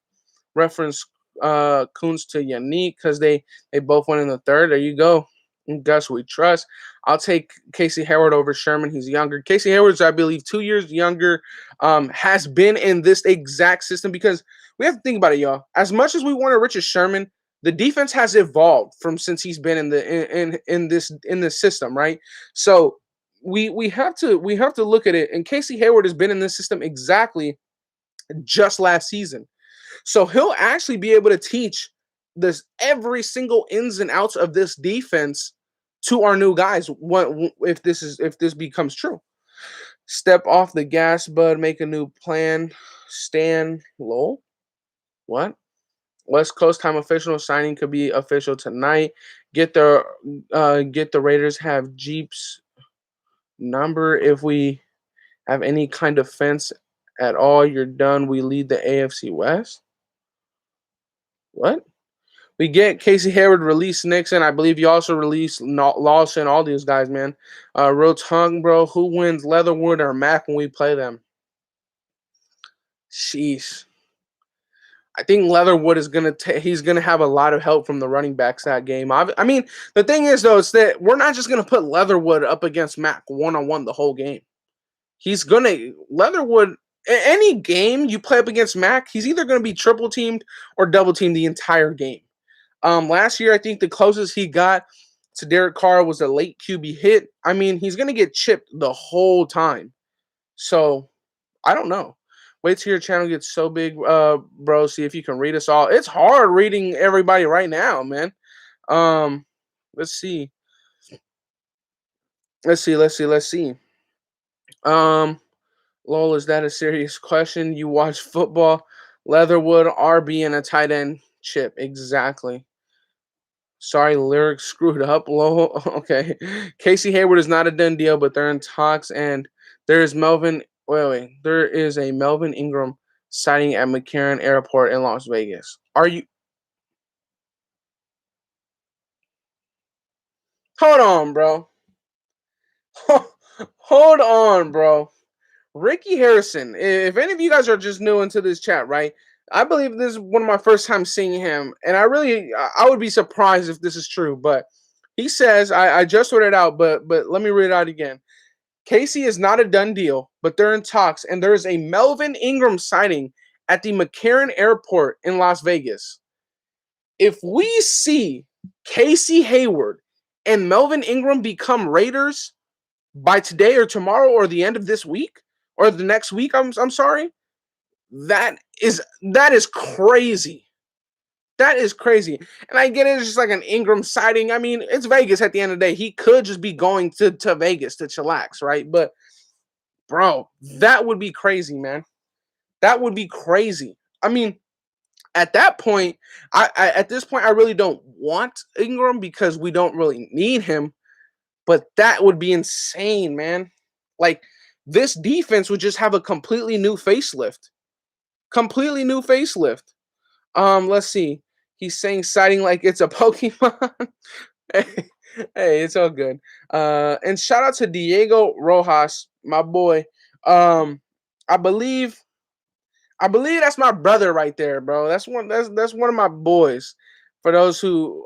reference Coons to Yannick because they both went in the third. There you go. And Gus we trust. I'll take Casey Hayward over Sherman. He's younger. Casey Hayward's, I believe, 2 years younger. Has been in this exact system because we have to think about it, y'all. As much as we wanted Richard Sherman, the defense has evolved from since he's been in this system, right? So we have to look at it. And Casey Hayward has been in this system exactly just last season. So he'll actually be able to teach this every single ins and outs of this defense to our new guys. What if this becomes true? Step off the gas, bud. Make a new plan. Stan Lowell. What? West Coast time official signing could be official tonight. Get the Raiders have Jeep's number if we have any kind of fence at all. You're done. We lead the AFC West. What? We get Casey Hayward, release Nixon. I believe you also released Lawson, all these guys, man. Real tongue, bro. Who wins, Leatherwood or Mac when we play them? Sheesh. I think Leatherwood is he's gonna have a lot of help from the running backs that game. I mean, the thing is though, is that we're not just gonna put Leatherwood up against Mac 1-on-1 the whole game. He's gonna Leatherwood any game you play up against Mac, he's either gonna be triple teamed or double teamed the entire game. Last year, I think the closest he got to Derek Carr was a late QB hit. I mean, he's going to get chipped the whole time. So, I don't know. Wait till your channel gets so big, bro. See if you can read us all. It's hard reading everybody right now, man. Let's see. Let's see. Lol, is that a serious question? You watch football? Leatherwood, RB, and a tight end chip. Exactly. Sorry, lyrics screwed up. Low. Okay. Casey Hayward is not a done deal, but they're in talks. And there is Melvin. Wait. There is a Melvin Ingram sighting at McCarran Airport in Las Vegas. Are you? Hold on, bro. Hold on, bro. Ricky Harrison. If any of you guys are just new into this chat, right? I believe this is one of my first times seeing him, and I would be surprised if this is true. But he says, I just read it out, but let me read it out again. Casey is not a done deal, but they're in talks, and there is a Melvin Ingram sighting at the McCarran Airport in Las Vegas. If we see Casey Hayward and Melvin Ingram become Raiders by today or tomorrow or the end of this week or the next week, I'm sorry, that is crazy. That is crazy. And I get it, it's just like an Ingram sighting. I mean, it's Vegas at the end of the day. He could just be going to Vegas to chillax, right? But bro, that would be crazy, man. That would be crazy. I mean, at that point, at this point, I really don't want Ingram because we don't really need him. But that would be insane, man. Like, this defense would just have a completely new facelift. Completely new facelift. Let's see. He's saying sighting like it's a Pokemon. hey, it's all good. And shout out to Diego Rojas, my boy. I believe that's my brother right there, bro. That's one of my boys. For those who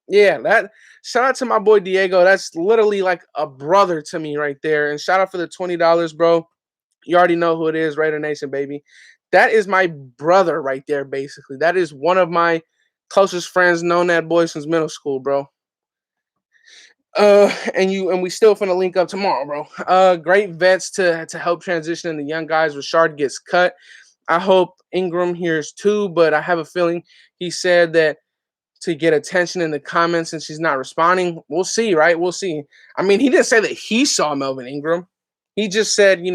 yeah, that shout out to my boy Diego. That's literally like a brother to me right there. And shout out for the $20, bro. You already know who it is, Raider Nation, baby. That is my brother right there, basically. That is one of my closest friends, known that boy since middle school, bro. And we still finna link up tomorrow, bro. Great vets to help transition the young guys. Rashard gets cut. I hope Ingram hears too, but I have a feeling he said that to get attention in the comments and she's not responding. We'll see, right? We'll see. I mean, he didn't say that he saw Melvin Ingram. He just said, you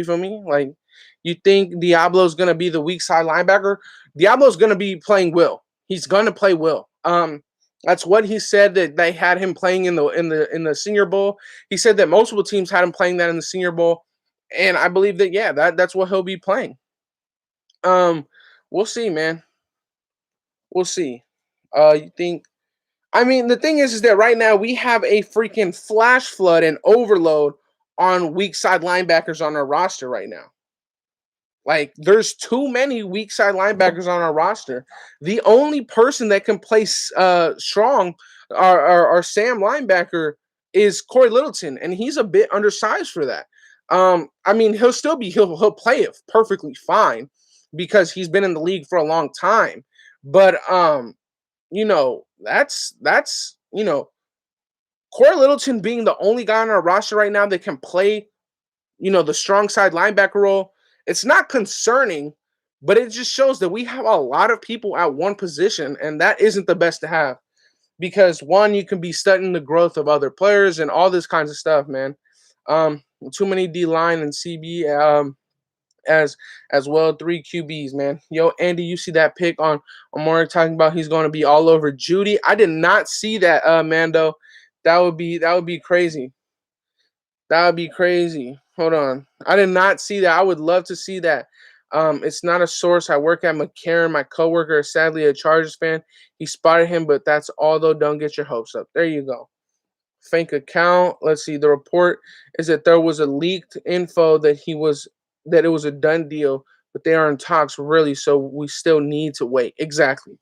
feel me? Like, you think Diablo's gonna be the weak side linebacker? Diablo's gonna be playing Will. He's gonna play Will. That's what he said that they had him playing in the Senior Bowl. He said that multiple teams had him playing that in the Senior Bowl, and I believe that that's what he'll be playing. We'll see, man. We'll see. You think? I mean, the thing is that right now we have a freaking flash flood and overload on weak side linebackers on our roster right now. Like, there's too many weak side linebackers on our roster. The only person that can play strong, our Sam linebacker, is Corey Littleton, and he's a bit undersized for that. I mean, he'll play it perfectly fine because he's been in the league for a long time. But that's Corey Littleton being the only guy on our roster right now that can play, the strong side linebacker role. It's not concerning, but it just shows that we have a lot of people at one position, and that isn't the best to have. Because one, you can be studying the growth of other players and all this kinds of stuff, man. Too many D line and CB, as well 3 QBs, man. Yo, Andy, you see that pick on Mark talking about he's going to be all over Judy? I did not see that, Mando. That would be crazy. That would be crazy. Hold on. I did not see that. I would love to see that. It's not a source. I work at McCarran. My coworker is sadly a Chargers fan. He spotted him, but that's all, though. Don't get your hopes up. There you go. Fake account. Let's see. The report is that there was a leaked info that it was a done deal, but they are in talks, really, so we still need to wait. Exactly.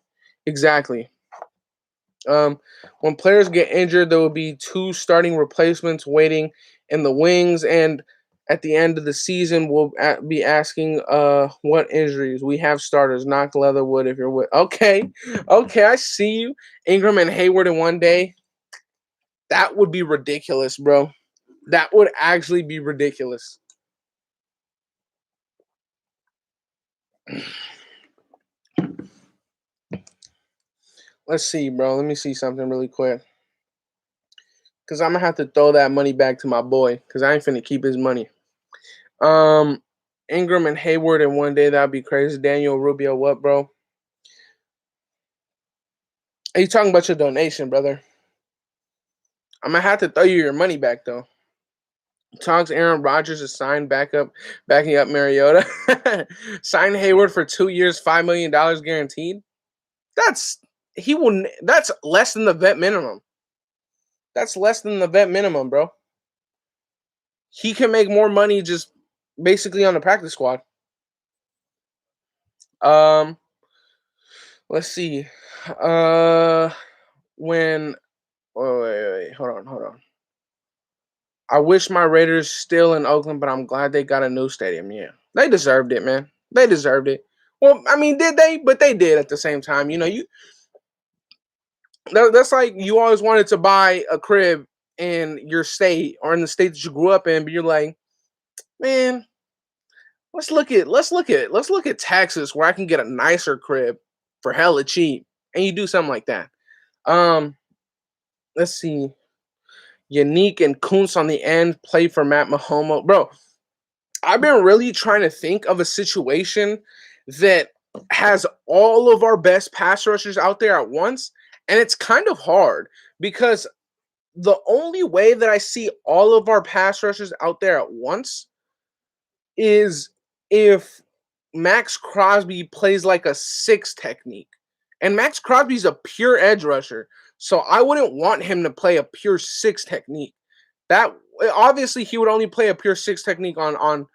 When players get injured, there will be 2 starting replacements waiting in the wings, and at the end of the season, we'll be asking what injuries. We have starters. Knock Leatherwood if you're with. Okay, I see you. Ingram and Hayward in one day. That would be ridiculous, bro. That would actually be ridiculous. Let's see, bro. Let me see something really quick. Because I'm going to have to throw that money back to my boy. Because I ain't finna keep his money. Ingram and Hayward in one day. That'd be crazy. Daniel Rubio, what, bro? Are you talking about your donation, brother? I'm going to have to throw you your money back, though. Talks Aaron Rodgers is backing up Mariota. Sign Hayward for 2 years, $5 million guaranteed. That's less than the vet minimum. That's less than the vet minimum, bro. He can make more money just basically on the practice squad. Let's see. Wait, hold on. I wish my Raiders still in Oakland, but I'm glad they got a new stadium. Yeah, they deserved it, man. They deserved it. Well, I mean, did they? But they did at the same time. That's like you always wanted to buy a crib in your state or in the state that you grew up in, but you're like, man, let's look at Texas where I can get a nicer crib for hella cheap, and you do something like that. Let's see. Unique and Kuntz on the end play for Matt Mahomes. Bro, I've been really trying to think of a situation that has all of our best pass rushers out there at once, and it's kind of hard because the only way that I see all of our pass rushers out there at once is if Max Crosby plays like a 6 technique. And Max Crosby's a pure edge rusher. So I wouldn't want him to play a pure 6 technique. That obviously he would only play a pure 6 technique on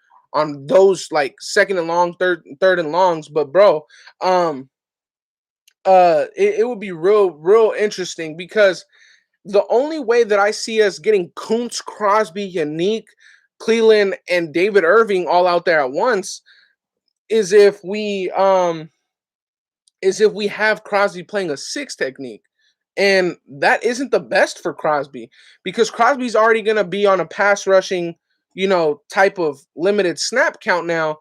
those like second and long, third and longs. But bro, it would be real interesting because the only way that I see us getting Kuntz, Crosby, Unique, Cleveland, and David Irving all out there at once is if we is if we have Crosby playing a 6 technique. And that isn't the best for Crosby because Crosby's already going to be on a pass rushing, type of limited snap count now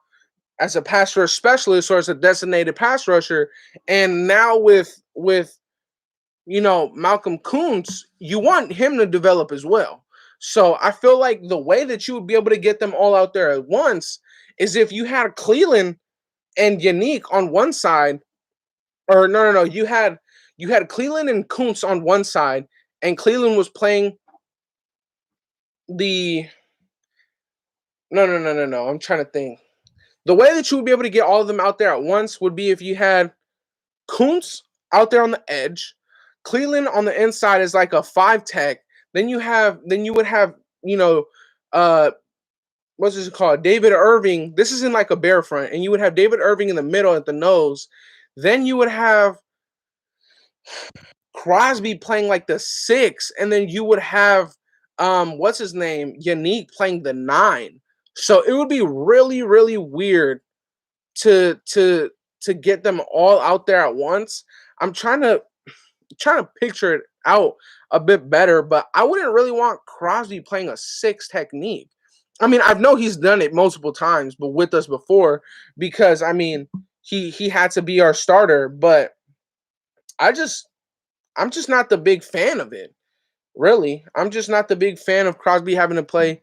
as a pass rush specialist or as a designated pass rusher. And now with Malcolm Kuntz, you want him to develop as well. So I feel like the way that you would be able to get them all out there at once is if you had Cleveland and Yannick on one side, or no, you had Cleveland and Kuntz on one side, and Cleveland was playing the no. I'm trying to think. The way that you would be able to get all of them out there at once would be if you had Kuntz out there on the edge, Cleveland on the inside is like a 5 tech. Then you would have, uh what's this called? David Irving. This is in like a bear front, and you would have David Irving in the middle at the nose. Then you would have Crosby playing like the 6, and then you would have what's his name? Yannick playing the 9. So it would be really, really weird to get them all out there at once. I'm trying to picture it out a bit better, but I wouldn't really want Crosby playing a 6 technique. I mean, I know he's done it multiple times, but with us before, because I mean, he had to be our starter, but I'm just not the big fan of it. Really, I'm just not the big fan of Crosby having to play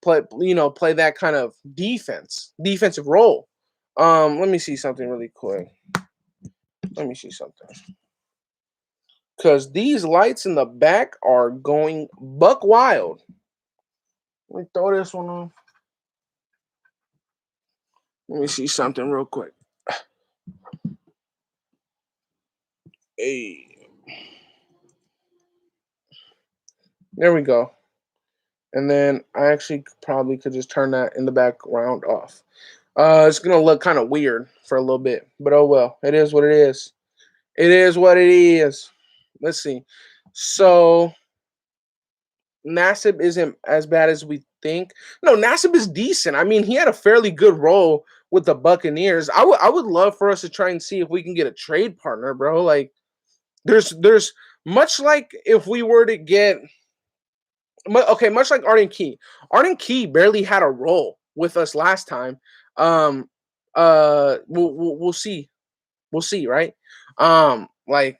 that kind of defensive role. Let me see something really quick. Let me see something. Because these lights in the back are going buck wild. Let me throw this one on. Let me see something real quick. Hey. There we go. And then I actually probably could just turn that in the background off. It's going to look kind of weird for a little bit. But oh well. It is what it is. It is what it is. Let's see. So Nassib isn't as bad as we think. No, Nassib is decent. I mean, he had a fairly good role with the Buccaneers. I would love for us to try and see if we can get a trade partner, bro. Like, there's much like if we were to get much like Arden Key. Arden Key barely had a role with us last time. We'll see. We'll see, right? Like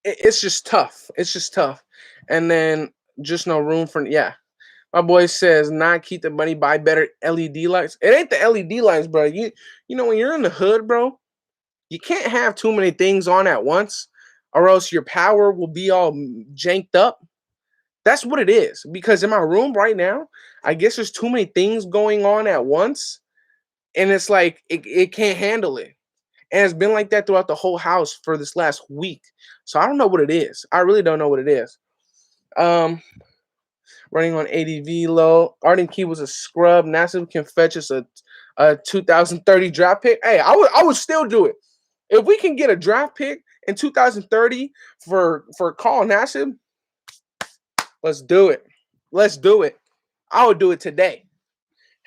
it's just tough. It's just tough. And then just no room for My boy says not keep the money, buy better LED lights. It ain't the LED lights, bro. When you're in the hood, bro, you can't have too many things on at once, or else your power will be all janked up. That's what it is. Because in my room right now, I guess there's too many things going on at once, and it's like it can't handle it. And it's been like that throughout the whole house for this last week. So I don't know what it is. I really don't know what it is. Running on ADV low. Arden Key was a scrub. Nassib can fetch us a 2030 draft pick. Hey, I would still do it. If we can get a draft pick in 2030 for Carl Nassib, let's do it. Let's do it. I would do it today.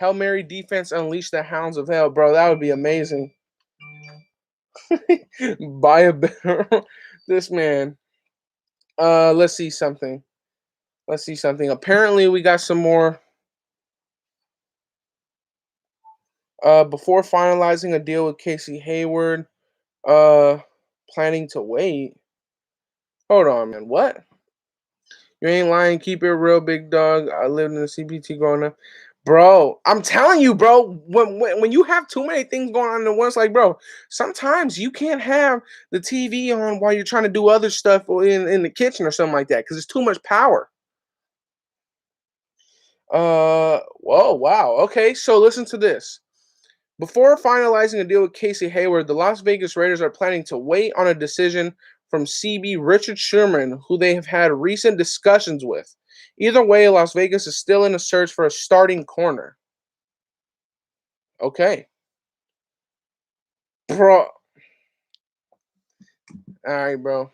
Hail Mary defense unleash the hounds of hell, bro. That would be amazing. Buy a better this man. Let's see something. Apparently we got some more. Before finalizing a deal with Casey Hayward, planning to wait. Hold on, man. What? You ain't lying. Keep it real, big dog. I lived in the CPT growing up. Bro, I'm telling you, bro, when you have too many things going on at once, like, bro, sometimes you can't have the TV on while you're trying to do other stuff in the kitchen or something like that because it's too much power. Whoa, wow. Okay, so listen to this. Before finalizing a deal with Casey Hayward, the Las Vegas Raiders are planning to wait on a decision from CB Richard Sherman, who they have had recent discussions with. Either way, Las Vegas is still in a search for a starting corner. Okay. Bro. All right, bro.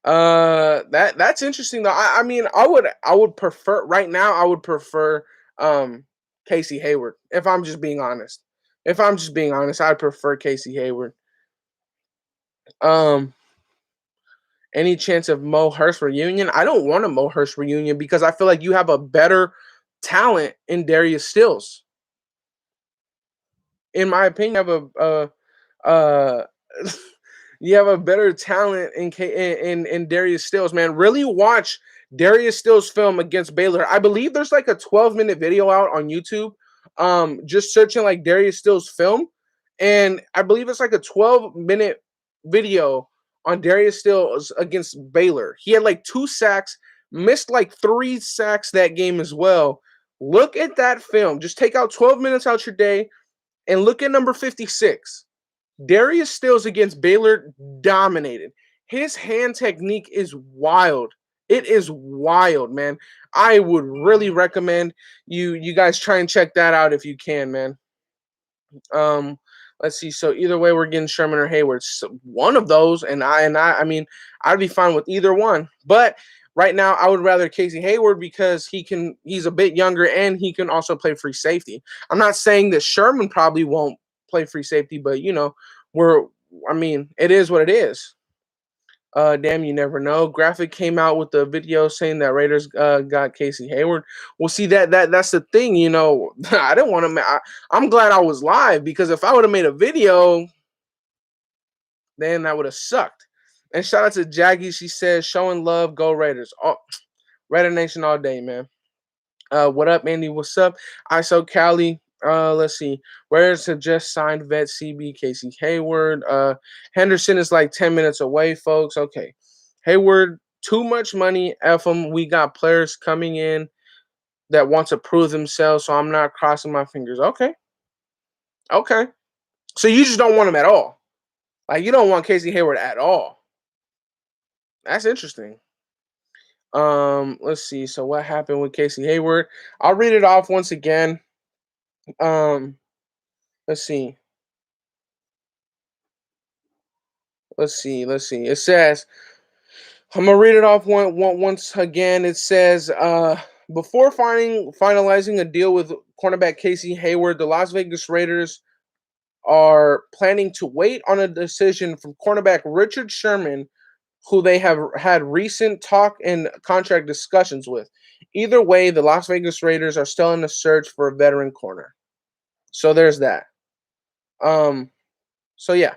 That's interesting though. I mean, I would prefer right now. I would prefer Casey Hayward. If I'm just being honest. I'd prefer Casey Hayward. Um, any chance of Mo Hurst reunion? I don't want a Mo Hurst reunion because I feel like you have a better talent in Darius Stills. In my opinion, you have uh you have a better talent in Darius Stills, man. Really watch Darius Stills film against Baylor. I believe there's like a 12-minute video out on YouTube. Just searching like Darius Stills film, and I believe it's like a 12-minute video on Darius Stills against Baylor. He had like 2 sacks, missed like 3 sacks that game as well. Look at that film. Just take out 12 minutes out your day and look at number 56. Darius Stills against Baylor dominated. His hand technique is wild. It is wild, man. I would really recommend you guys try and check that out if you can, man. Um, let's see. So either way, we're getting Sherman or Hayward. So one of those, I mean, I'd be fine with either one. But right now, I would rather Casey Hayward because he's a bit younger and he can also play free safety. I'm not saying that Sherman probably won't play free safety, but I mean, it is what it is. Damn, you never know. Graphic came out with the video saying that Raiders got Casey Hayward. Well, see that's the thing, I didn't want to. I'm glad I was live because if I would have made a video, then that would have sucked. And shout out to Jackie. She says, "Showing love, go Raiders." Oh, Raider Nation all day, man. What up, Andy? What's up? ISO Cali. Let's see. Raiders have just signed vet CB Casey Hayward. Henderson is like 10 minutes away, folks. Okay. Hayward, too much money. F them. We got players coming in that want to prove themselves, so I'm not crossing my fingers. Okay. Okay. So you just don't want him at all. Like you don't want Casey Hayward at all. That's interesting. Let's see. So what happened with Casey Hayward? I'll read it off once again. Um, let's see. Let's see. It says, I'm gonna read it off once again. It says, before finalizing a deal with cornerback Casey Hayward, the Las Vegas Raiders are planning to wait on a decision from cornerback Richard Sherman, who they have had recent talk and contract discussions with. Either way, the Las Vegas Raiders are still in the search for a veteran corner. So there's that. So yeah,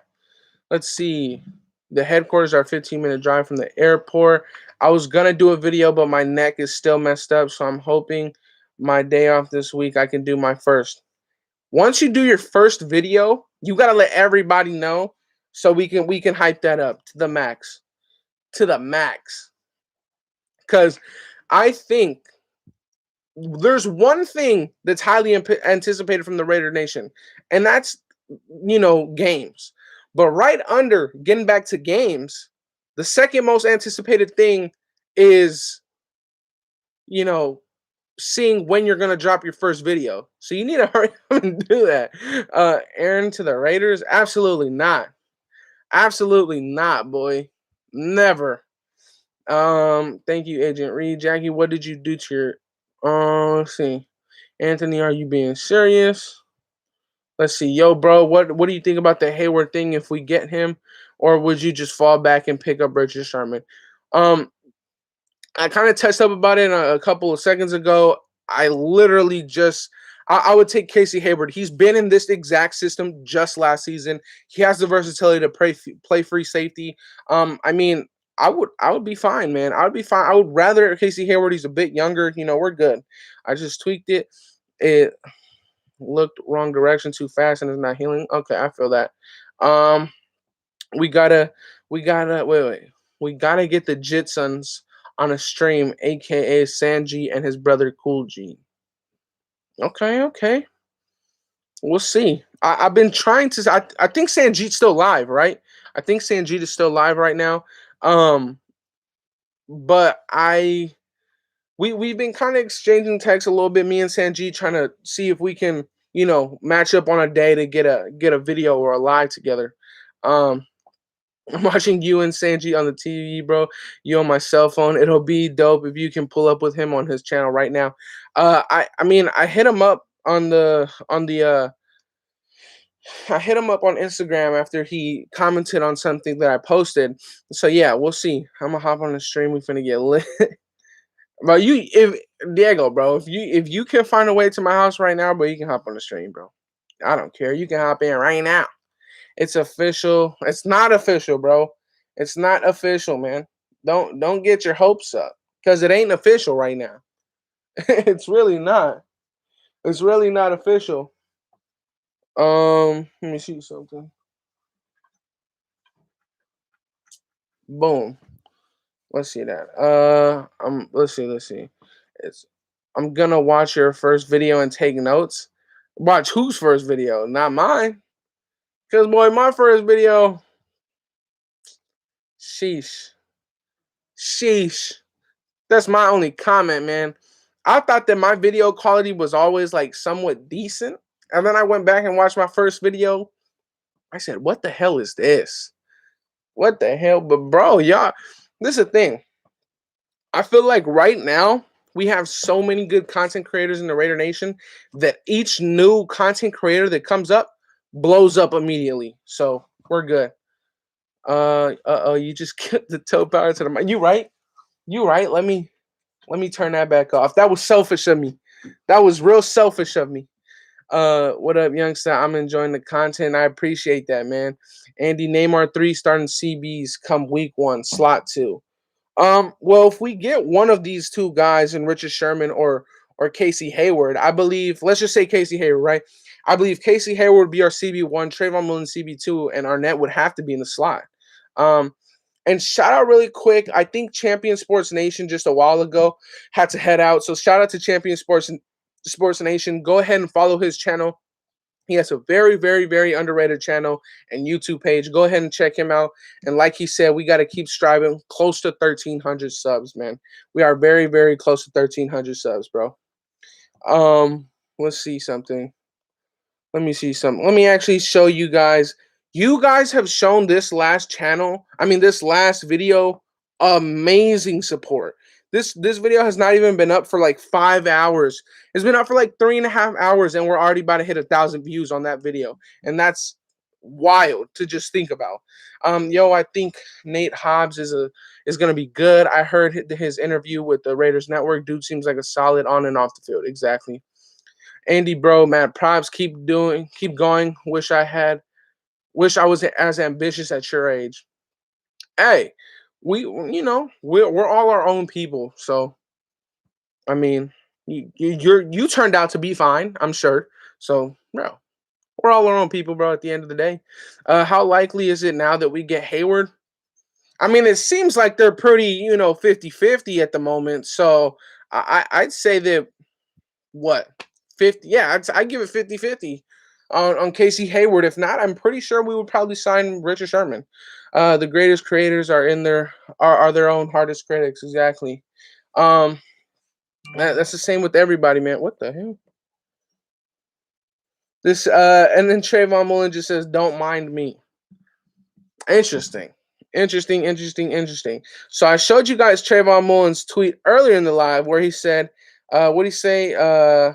let's see. The headquarters are a 15-minute drive from the airport. I was gonna do a video, but my neck is still messed up, so I'm hoping my day off this week I can do my first. Once you do your first video, you gotta let everybody know so we can hype that up to the max. To the max. Because I think there's one thing that's highly anticipated from the Raider Nation, and that's games. But right under getting back to games, the second most anticipated thing is seeing when you're gonna drop your first video. So you need to hurry up and do that. Aaron to the Raiders? Absolutely not. Absolutely not, boy. Never. Thank you, Agent Reed. Jackie, what did you do to your let's see. Anthony, are you being serious? Let's see. Yo, bro, what do you think about the Hayward thing if we get him? Or would you just fall back and pick up Richard Sherman? I kind of touched up about it a couple of seconds ago. I literally I would take Casey Hayward. He's been in this exact system just last season. He has the versatility to play free safety. I mean, I would be fine, man. I would be fine. I would rather Casey Hayward. He's a bit younger. We're good. I just tweaked it. It looked wrong direction too fast and it's not healing. Okay, I feel that. We gotta wait. We gotta get the Jitsons on a stream, aka Sanji and his brother Cool G. Okay. We'll see. I've been trying to. I think Sanjeet's still live, right? I think Sanjeet is still live right now. But we've been kind of exchanging texts a little bit. Me and Sanjeet trying to see if we can match up on a day to get a video or a live together. I'm watching you and Sanji on the TV, bro. You on my cell phone. It'll be dope if you can pull up with him on his channel right now. I mean, I hit him up on the I hit him up on Instagram after he commented on something that I posted. So yeah, we'll see. I'm gonna hop on the stream. We finna get lit. Bro, if Diego, bro, if you can find a way to my house right now, bro, you can hop on the stream, bro. I don't care. You can hop in right now. It's official. It's not official, bro. It's not official, man. Don't get your hopes up because it ain't official right now. It's really not. It's really not official. Let me see something. Boom. Let's see that. Let's see. It's I'm gonna watch your first video and take notes. Watch whose first video? Not mine. Cause boy, my first video, sheesh. Sheesh. That's my only comment, man. I thought that my video quality was always like somewhat decent. And then I went back and watched my first video. I said, what the hell is this? What the hell? But bro, y'all, this is the thing. I feel like right now we have so many good content creators in the Raider Nation that each new content creator that comes up blows up immediately. So we're good. You just get the toe power to the mic. You right? You right? Let me turn that back off. That was selfish of me. That was real selfish of me. What up, youngster? I'm enjoying the content. I appreciate that, man. Andy, Neymar 3 starting CBs come week 1, slot 2. Well, if we get one of these two guys in Richard Sherman or Casey Hayward, I believe, let's just say Casey Hayward, right? I believe Casey Hayward would be our CB1, Trayvon Mullen CB2, and Arnett would have to be in the slot. And shout out really quick, I think Champion Sports Nation just a while ago had to head out. So shout out to Champion Sports Nation. Go ahead and follow his channel. He has a very, very, very underrated channel and YouTube page. Go ahead and check him out. And like he said, we got to keep striving close to 1,300 subs, man. We are very, very close to 1,300 subs, bro. Let's see something. Let me see something. Let me actually show you guys. You guys have shown this last this last video, amazing support. This video has not even been up for like 5 hours. It's been up for like 3.5 hours, and we're already about to hit 1,000 views on that video, and that's wild to just think about. I think Nate Hobbs is gonna be good. I heard his interview with the Raiders Network. Dude seems like a solid on and off the field. Exactly. Andy, bro, man, props. Keep going. Wish I was as ambitious at your age. Hey, we're all our own people. So, I mean, you turned out to be fine, I'm sure. So, bro, we're all our own people, bro. At the end of the day, how likely is it now that we get Hayward? I mean, it seems like they're pretty, 50-50 at the moment. So, I'd say that what 50? Yeah, I'd give it 50-50 on Casey Hayward. If not, I'm pretty sure we would probably sign Richard Sherman. The greatest creators are their own hardest critics. Exactly. That's the same with everybody, man. What the hell? This and then Trayvon Mullen just says, "Don't mind me." Interesting. So I showed you guys Trayvon Mullen's tweet earlier in the live where he said, what did he say?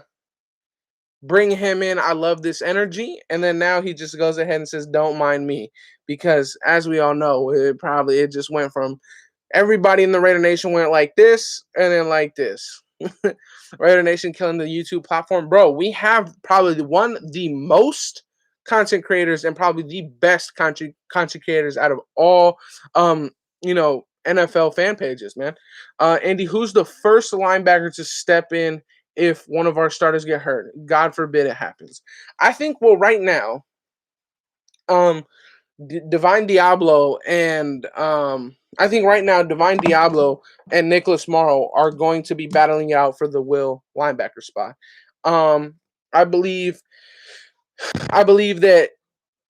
Bring him in. I love this energy. And then now he just goes ahead and says, don't mind me. Because as we all know, it just went from everybody in the Raider Nation went like this and then like this. Raider Nation killing the YouTube platform. Bro, we have probably the most content creators and probably the best content creators out of all NFL fan pages, man. Andy, who's the first linebacker to step in if one of our starters get hurt? God forbid it happens. I think, well, right now, Divine Diablo and Divine Diablo and Nicholas Morrow are going to be battling out for the will linebacker spot. I believe that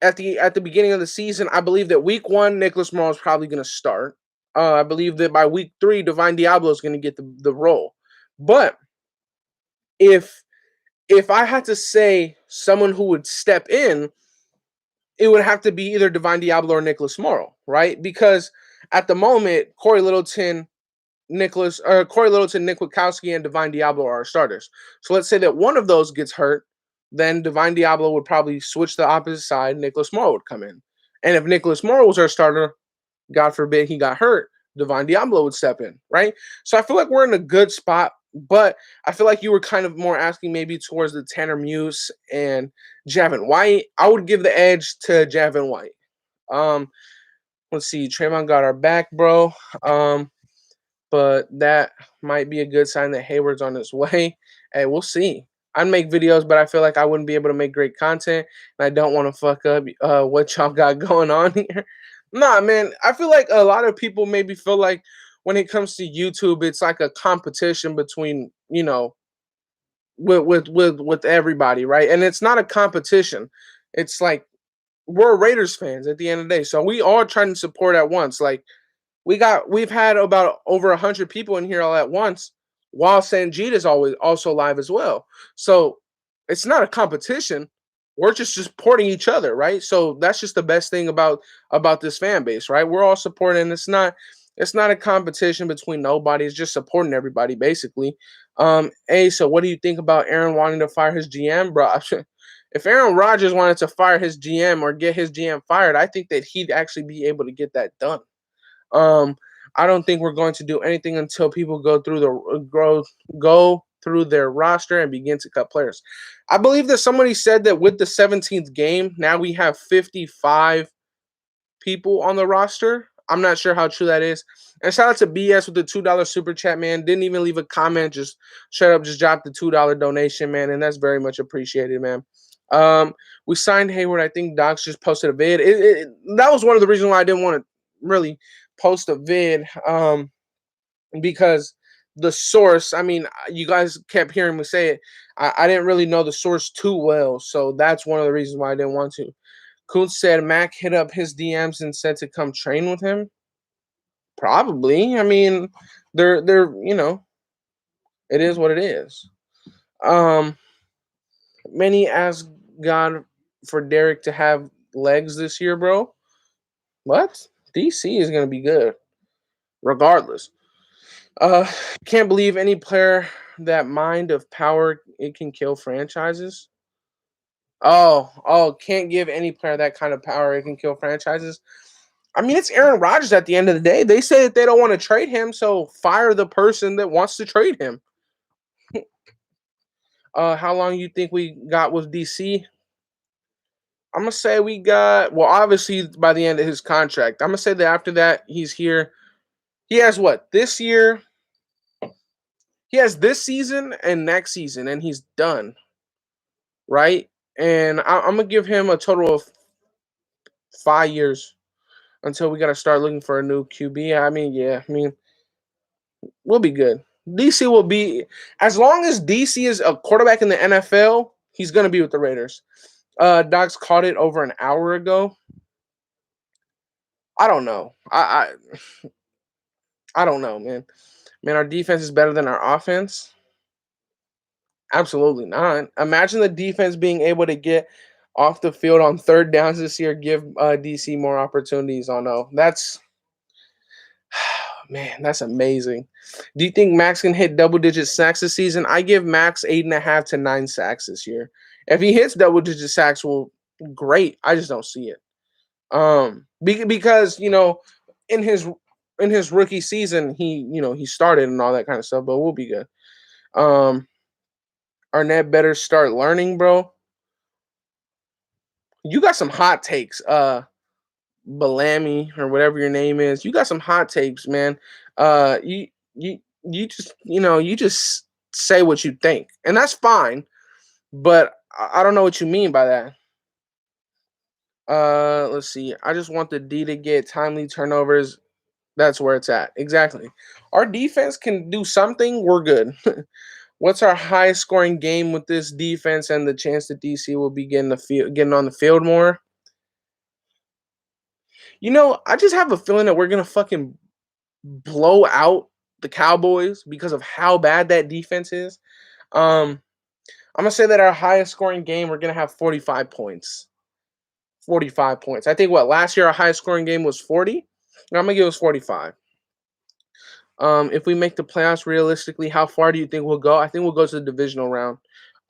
at the beginning of the season, I believe that week 1, Nicholas Morrow is probably going to start. I believe that by week 3, Divine Diablo is going to get the role. But if I had to say someone who would step in, it would have to be either Divine Diablo or Nicholas Morrow, right? Because at the moment, Corey Littleton, Nick Witkowski, and Divine Diablo are our starters. So let's say that one of those gets hurt, then Divine Diablo would probably switch to the opposite side. Nicholas Morrow would come in. And if Nicholas Morrow was our starter, God forbid he got hurt, Divine Diablo would step in, right? So I feel like we're in a good spot, but I feel like you were kind of more asking maybe towards the Tanner Muse and Javin White. I would give the edge to Javin White. Um, let's see, Trayvon got our back, bro. But that might be a good sign that Hayward's on his way. Hey, we'll see. I'd make videos, but I feel like I wouldn't be able to make great content, and I don't want to fuck up what y'all got going on here. Nah, man, I feel like a lot of people maybe feel like when it comes to YouTube, it's like a competition between with everybody, right? And it's not a competition. It's like we're Raiders fans at the end of the day, so we all trying to support at once. Like we've had about over 100 people in here all at once, while Sanjeet is always also live as well. So it's not a competition. We're just supporting each other, right? So that's just the best thing about this fan base, right? We're all supporting. It's not a competition between nobody. It's just supporting everybody, basically. So what do you think about Aaron wanting to fire his GM, bro? If Aaron Rodgers wanted to fire his GM or get his GM fired, I think that he'd actually be able to get that done. Um, I don't think we're going to do anything until people go through their roster and begin to cut players. I believe that somebody said that with the 17th game, now we have 55 people on the roster. I'm not sure how true that is. And shout out to BS with the $2 super chat, man. Didn't even leave a comment, just straight up just dropped the $2 donation, man, and that's very much appreciated, man. We signed Hayward. I think Docs just posted a vid. That was one of the reasons why I didn't want to really post a vid, because the source, I mean, you guys kept hearing me say it. I didn't really know the source too well, so that's one of the reasons why I didn't want to. Kuntz said Mac hit up his DMs and said to come train with him. Probably. I mean, they're it is what it is. Um, Many ask God for Derek to have legs this year, bro. What? DC is gonna be good, regardless. Uh, can't believe any player that mind of power it can kill franchises. Can't give any player that kind of power it can kill franchises. I mean, it's Aaron Rodgers at the end of the day. They say that they don't want to trade him, so fire the person that wants to trade him. How long you think we got with DC? I'm gonna say we got, well, obviously by the end of his contract. I'm gonna say that after that he's here. He has what this year? He has this season and next season, and he's done, right? And I'm gonna give him a total of 5 years until we gotta start looking for a new QB. I mean, yeah, I mean, we'll be good. DC will be, as long as DC is a quarterback in the NFL, he's gonna be with the Raiders. Docs caught it over an hour ago. I don't know. I don't know, man. Man, our defense is better than our offense. Absolutely not. Imagine the defense being able to get off the field on third downs this year, give DC more opportunities. Oh no, that's man, that's amazing. Do you think Max can hit double-digit sacks this season? I give Max 8.5 to 9 sacks this year. If he hits double-digit sacks, well, great. I just don't see it. Because in his rookie season, he started and all that kind of stuff, but we'll be good. Arnett better start learning, bro. You got some hot takes, Bellamy or whatever your name is. You got some hot takes, man. You just you just say what you think, and that's fine. But I don't know what you mean by that. Let's see. I just want the D to get timely turnovers. That's where it's at. Exactly. Our defense can do something. We're good. What's our highest scoring game with this defense and the chance that DC will be getting on the field more? I just have a feeling that we're gonna fucking blow out the Cowboys because of how bad that defense is. I'm gonna say that our highest scoring game, we're gonna have 45 points. 45 points. I think last year our highest scoring game was 40. I'm gonna give us 45. If we make the playoffs realistically, how far do you think we'll go? I think we'll go to the divisional round.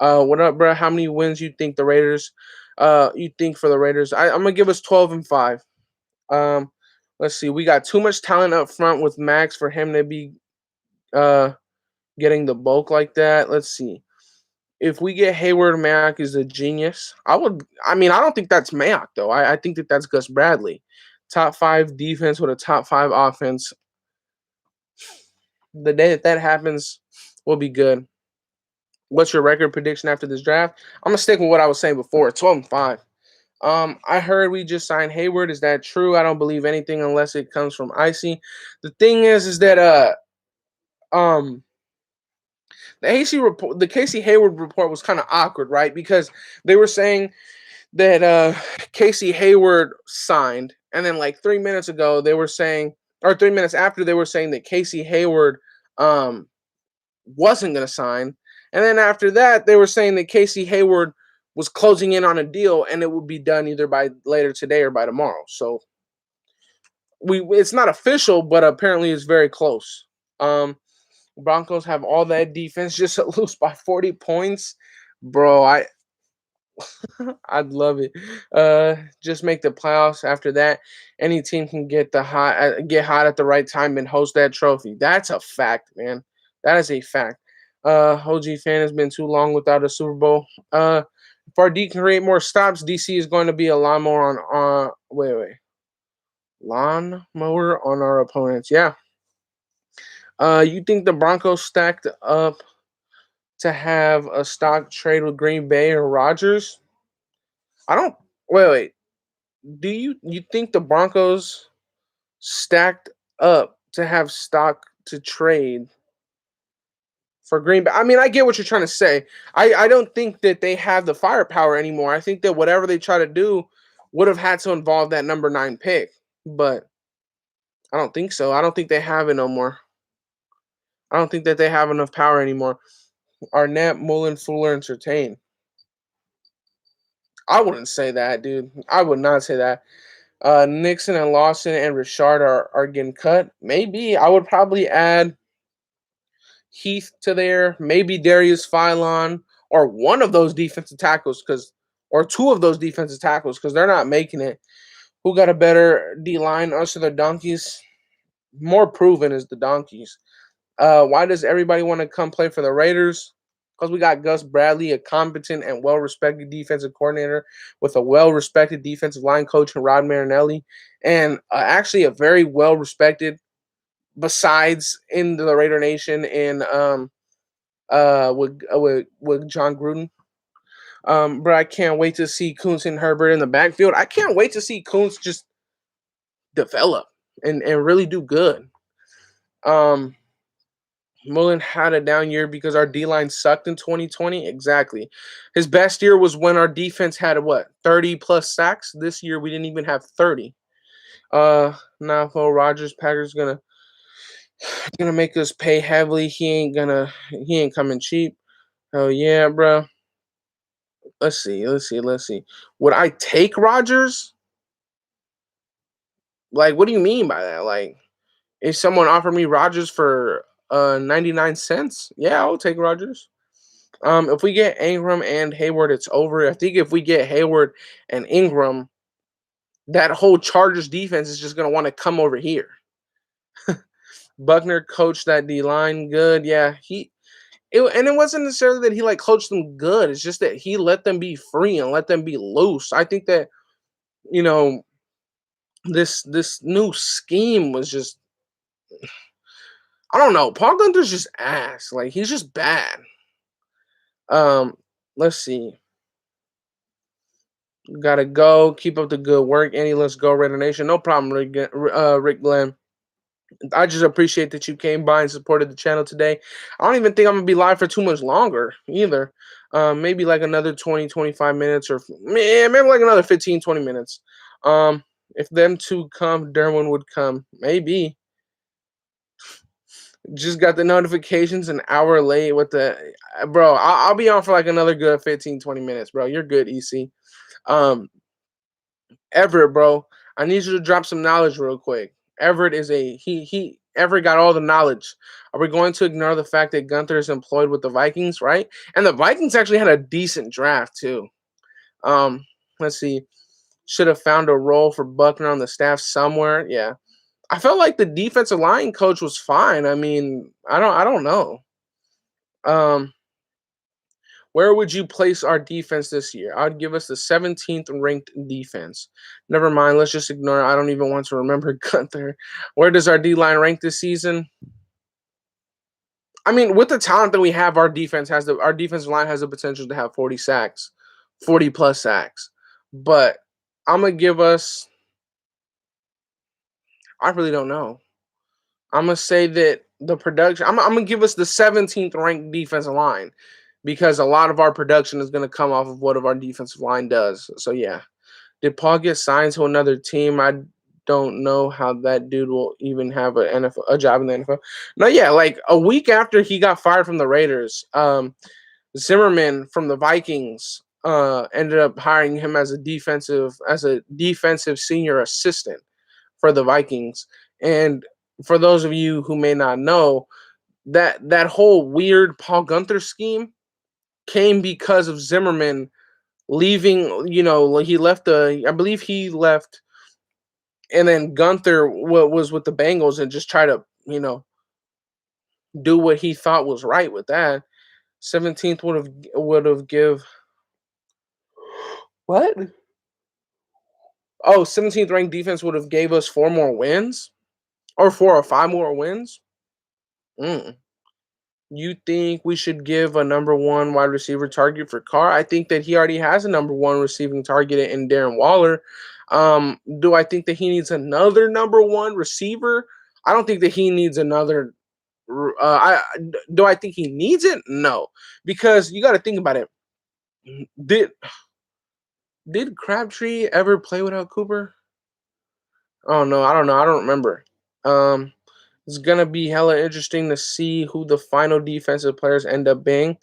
What up, bro? How many wins you think the Raiders? You think for the Raiders? I'm gonna give us 12-5. Um, let's see. We got too much talent up front with Max for him to be uh getting the bulk like that. Let's see. If we get Hayward, Mayock is a genius. I would. I mean, I don't think that's Mayock though. I think that that's Gus Bradley. Top five defense with a top five offense. The day that happens, will be good. What's your record prediction after this draft? I'm gonna stick with what I was saying before. 12-5. I heard we just signed Hayward. Is that true? I don't believe anything unless it comes from Icy. The thing is that um the AC report, the Casey Hayward report was kind of awkward, right? Because they were saying that Casey Hayward signed, and then like 3 minutes ago they were saying, or 3 minutes after they were saying that Casey Hayward um wasn't going to sign, and then after that they were saying that Casey Hayward was closing in on a deal and it would be done either by later today or by tomorrow. So it's not official, but apparently it's very close. Broncos have all that defense just to lose by 40 points, bro. I'd love it. Just make the playoffs. After that, any team can get hot at the right time and host that trophy. That's a fact, man. That is a fact. OG fan has been too long without a Super Bowl. If our D can create more stops, DC is going to be a lot more on. Wait. Lawnmower on our opponents. Yeah. You think the Broncos stacked up to have a stock trade with Green Bay or Rodgers? I don't. Wait. Do you think the Broncos stacked up to have stock to trade for Green Bay? I mean, I get what you're trying to say. I don't think that they have the firepower anymore. I think that whatever they try to do would have had to involve that number 9 pick, but I don't think so. I don't think they have it no more. I don't think that they have enough power anymore. Arnett, Mullen, Fuller, and Surtain. I wouldn't say that, dude. I would not say that. Nixon and Lawson and Richard are getting cut. Maybe I would probably add Heath to there. Maybe Darius Phylon or one of those defensive tackles or two of those defensive tackles because they're not making it. Who got a better D line? Us or the Donkeys? More proven is the Donkeys. Why does everybody want to come play for the Raiders? Because we got Gus Bradley, a competent and well-respected defensive coordinator with a well-respected defensive line coach in Rod Marinelli, and actually a very well-respected, besides in the Raider Nation, in with John Gruden. But I can't wait to see Kuntz and Herbert in the backfield. I can't wait to see Kuntz just develop and really do good. Mullen had a down year because our D line sucked in 2020. Exactly. His best year was when our defense had 30 plus sacks. This year we didn't even have 30. Now for Rodgers, Packers gonna make us pay heavily. He ain't coming cheap. Oh yeah, bro. Let's see. Would I take Rodgers? Like, what do you mean by that? Like, if someone offered me Rodgers for 99 cents, yeah, I'll take Rodgers. If we get Ingram and Hayward, it's over. I think if we get Hayward and Ingram, that whole Chargers defense is just gonna want to come over here. Buckner coached that D line good. Yeah, and it wasn't necessarily that he like coached them good. It's just that he let them be free and let them be loose. I think that you know this new scheme was just I don't know. Paul Gunther's just ass. Like he's just bad. Um, let's see. Gotta go. Keep up the good work. Annie, let's go, Raider Nation. No problem, Rick Glenn. I just appreciate that you came by and supported the channel today. I don't even think I'm going to be live for too much longer either. Maybe like another 20, 25 minutes or maybe like another 15, 20 minutes. If them two come, Derwin would come. Maybe. Just got the notifications an hour late with the bro. I'll be on for like another good 15, 20 minutes, bro. You're good, EC. Everett, bro. I need you to drop some knowledge real quick. Everett is he ever got all the knowledge? Are we going to ignore the fact that Gunther is employed with the Vikings, right? And the Vikings actually had a decent draft too. Um, let's see. Should have found a role for Buckner on the staff somewhere. Yeah. I felt like the defensive line coach was fine. I mean, I don't know. Um, where would you place our defense this year? I'd give us the 17th ranked defense. Never mind. Let's just ignore it. I don't even want to remember Gunther. Where does our D line rank this season? I mean, with the talent that we have, our defensive line has the potential to have 40 sacks, 40 plus sacks. But I'm gonna give us. I really don't know. I'm gonna say that the production. I'm gonna give us the 17th ranked defensive line because a lot of our production is gonna come off of what our defensive line does. So yeah, did Paul get signed to another team? I don't know how that dude will even have a job in the NFL. No, yeah, like a week after he got fired from the Raiders, Zimmerman from the Vikings ended up hiring him as a defensive senior assistant for the Vikings. And for those of you who may not know, that whole weird Paul Gunther scheme came because of Zimmerman leaving. Like he left I believe he left, and then Gunther was with the Bengals and just try to do what he thought was right with that. 17th would have give what? Oh, 17th ranked defense would have gave us 4 more wins or 4 or 5 more wins. Mm. You think we should give a number one wide receiver target for Carr? I think that he already has a number one receiving target in Darren Waller. Do I think that he needs another number one receiver? I don't think that he needs another. Do I think he needs it? No, because you got to think about it. Did did Crabtree ever play without Cooper? Oh no, I don't know. I don't remember. Um, it's gonna be hella interesting to see who the final defensive players end up being.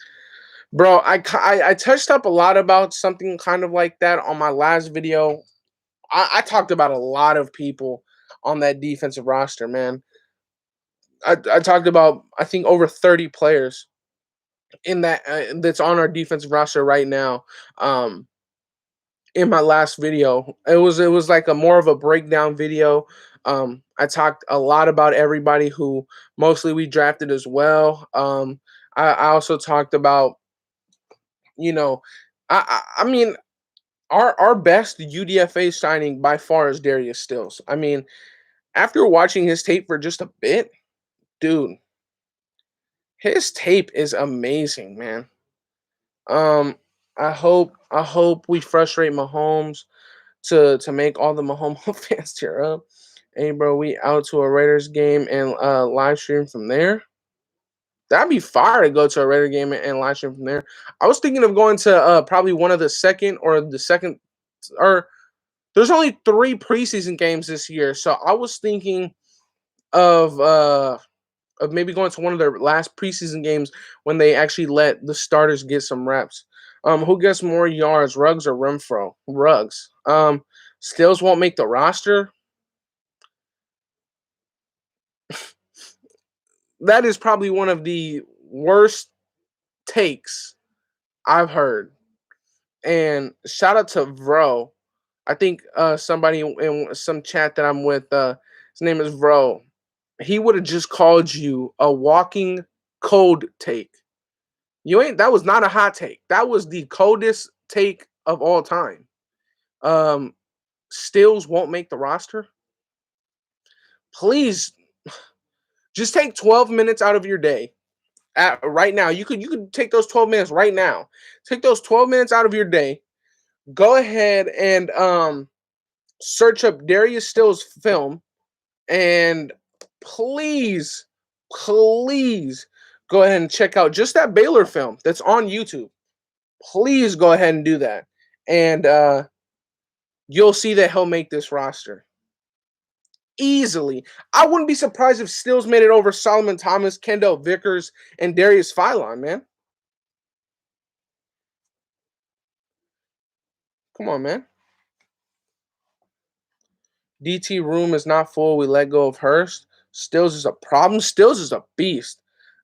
Bro, I touched up a lot about something kind of like that on my last video. I talked about a lot of people on that defensive roster, man. I talked about I think over 30 players in that's on our defensive roster right now. In my last video, it was like a more of a breakdown video. I talked a lot about everybody who mostly we drafted as well. I also talked about you know I mean our best UDFA signing by far is Darius Stills. I mean, after watching his tape for just a bit, dude, his tape is amazing, man. Um, I hope we frustrate Mahomes to make all the Mahomes fans tear up. Hey, bro, we out to a Raiders game and live stream from there. That'd be fire to go to a Raider game and live stream from there. I was thinking of going to probably one of the second or there's only 3 preseason games this year, so I was thinking of uh of maybe going to one of their last preseason games when they actually let the starters get some reps. Who gets more yards, Ruggs or Renfro? Ruggs. Stills won't make the roster. That is probably one of the worst takes I've heard. And shout out to Vro. I think somebody in some chat that I'm with, his name is Vro. He would have just called you a walking cold take. That was not a hot take. That was the coldest take of all time. Um Stills won't make the roster. Please just take 12 minutes out of your day. Right now. You could take those 12 minutes right now. Take those 12 minutes out of your day. Go ahead and search up Darius Stills film and please, please go ahead and check out just that Baylor film that's on YouTube. Please go ahead and do that. And you'll see that he'll make this roster easily. I wouldn't be surprised if Stills made it over Solomon Thomas, Kendall Vickers, and Darius Phylon, man. Come on, man. DT room is not full. We let go of Hurst. Stills is a problem. Stills is a beast.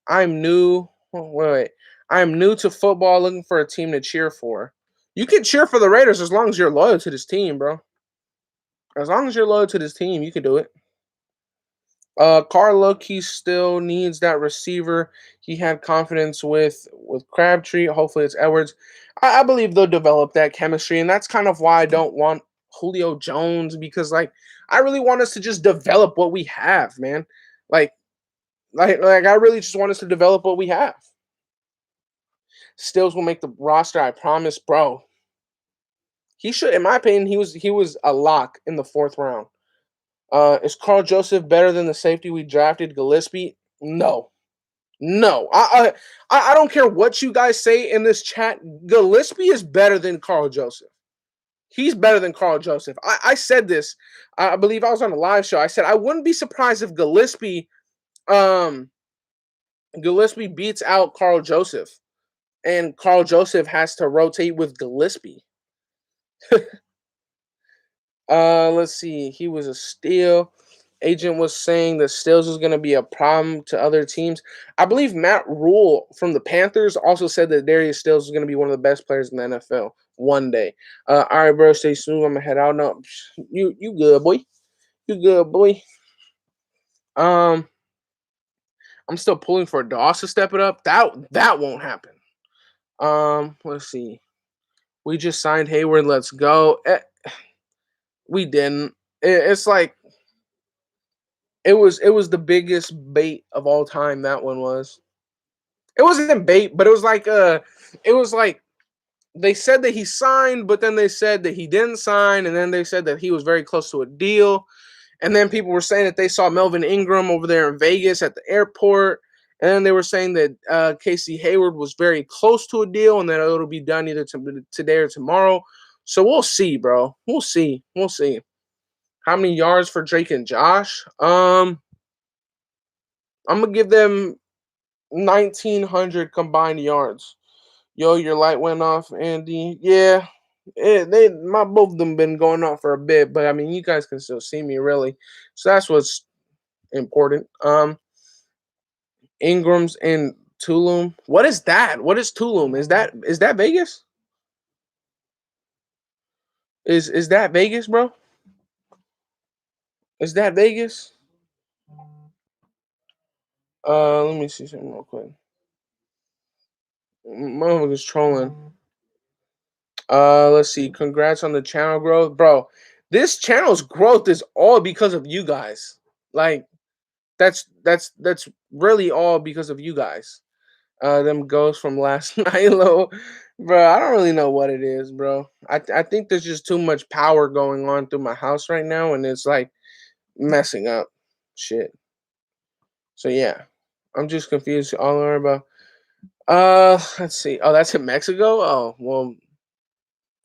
I'm new. Wait. I'm new to football, looking for a team to cheer for. You can cheer for the Raiders as long as you're loyal to this team, bro. As long as you're loyal to this team, you can do it. Carr Loki still needs that receiver. He had confidence with Crabtree. Hopefully, it's Edwards. I believe they'll develop that chemistry, and that's kind of why I don't want Julio Jones because, like, I really want us to just develop what we have, man. Like, I really just want us to develop what we have. Stills will make the roster. I promise, bro. He should, in my opinion, he was a lock in the fourth round. Is Carl Joseph better than the safety we drafted, Gillespie? No, no. I don't care what you guys say in this chat. Gillespie is better than Carl Joseph. He's better than Carl Joseph. I said this. I believe I was on a live show. I said I wouldn't be surprised if um Gillespie beats out Carl Joseph, and Carl Joseph has to rotate with Gillespie. Let's see. He was a steal. Agent was saying that Stills was going to be a problem to other teams. I believe Matt Rule from the Panthers also said that Darius Stills was going to be one of the best players in the NFL one day. All right, bro. Stay smooth. I'm gonna head out now. You good, boy? You good, boy? Um, I'm still pulling for Doss to step it up. That won't happen. Let's see. We just signed Hayward. Let's go. We didn't. It's like it was the biggest bait of all time. That one was. It wasn't bait, but it was like they said that he signed, but then they said that he didn't sign, and then they said that he was very close to a deal, and then people were saying that they saw Melvin Ingram over there in Vegas at the airport, and then they were saying that Casey Hayward was very close to a deal, and that it'll be done either today or tomorrow. So we'll see, bro. We'll see. We'll see. How many yards for Drake and Josh? I'm gonna give them 1,900 combined yards. Yo, your light went off, Andy. Yeah, both of them been going off for a bit, but I mean, you guys can still see me really, so that's what's important. Ingram's in Tulum. What is that? What is Tulum? Is that Vegas? Is that Vegas, bro? Is that Vegas? Let me see something real quick. Motherfucker's trolling. Let's see. Congrats on the channel growth, bro. This channel's growth is all because of you guys. Like, that's really all because of you guys. Them ghosts from last night, low, bro. I don't really know what it is, bro. I think there's just too much power going on through my house right now, and it's like messing up shit. So yeah, I'm just confused all over about. Let's see. Oh, that's in Mexico. Oh, well,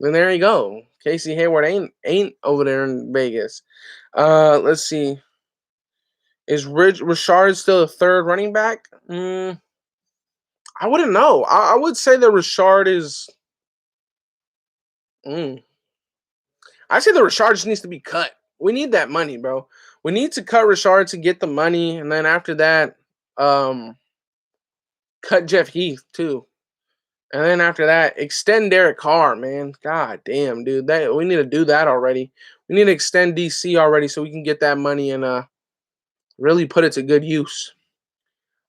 then there you go. Casey Hayward ain't over there in Vegas. Let's see. Is Richard still a third running back? I wouldn't know. I would say that Richard is. Mm, I say that Richard just needs to be cut. We need that money, bro. We need to cut Richard to get the money, and then after that, um, cut Jeff Heath too. And then after that, extend Derek Carr, man. God damn, dude. That we need to do that already. We need to extend DC already so we can get that money and really put it to good use.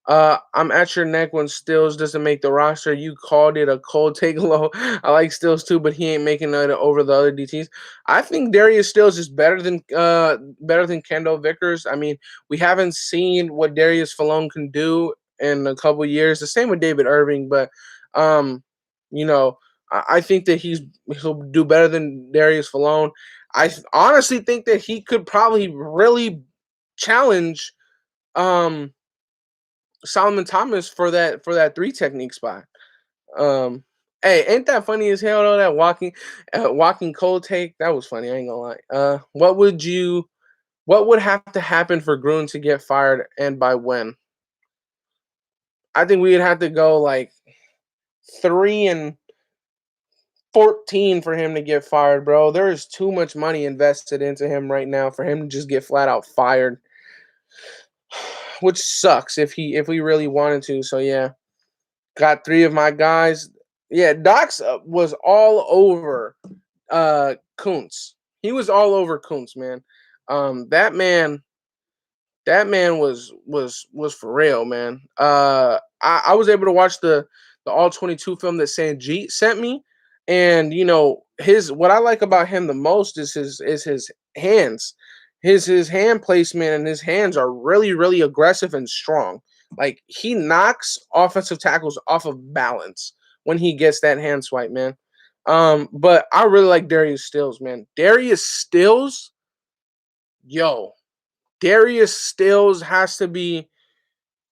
I'm at your neck when Stills doesn't make the roster. You called it a cold take low. I like Stills too, but he ain't making it over the other DTs. I think Darius Stills is better than Kendall Vickers. I mean, we haven't seen what Darius Falone can do in a couple years. The same with David Irving, but um, I think that he'll do better than Darius Falone. Honestly think that he could probably really challenge um Solomon Thomas for that three technique spot. Um, hey, ain't that funny as hell though? That walking cold take that was funny. I ain't gonna lie. What would have to happen for Gruden to get fired, and by when? I think we'd have to go like 3-14 for him to get fired, bro. There is too much money invested into him right now for him to just get flat out fired. which sucks if we really wanted to. So yeah, got 3 of my guys. Yeah, Docs was all over Kuntz. He was all over Kuntz, man. That man was for real, man. I was able to watch the all 22 film that Sanjeet sent me, and you know his what I like about him the most is his hands, his hand placement, and his hands are really aggressive and strong. Like he knocks offensive tackles off of balance when he gets that hand swipe, man. But I really like Darius Stills, man. Darius Stills, yo, Darius Stills has to be.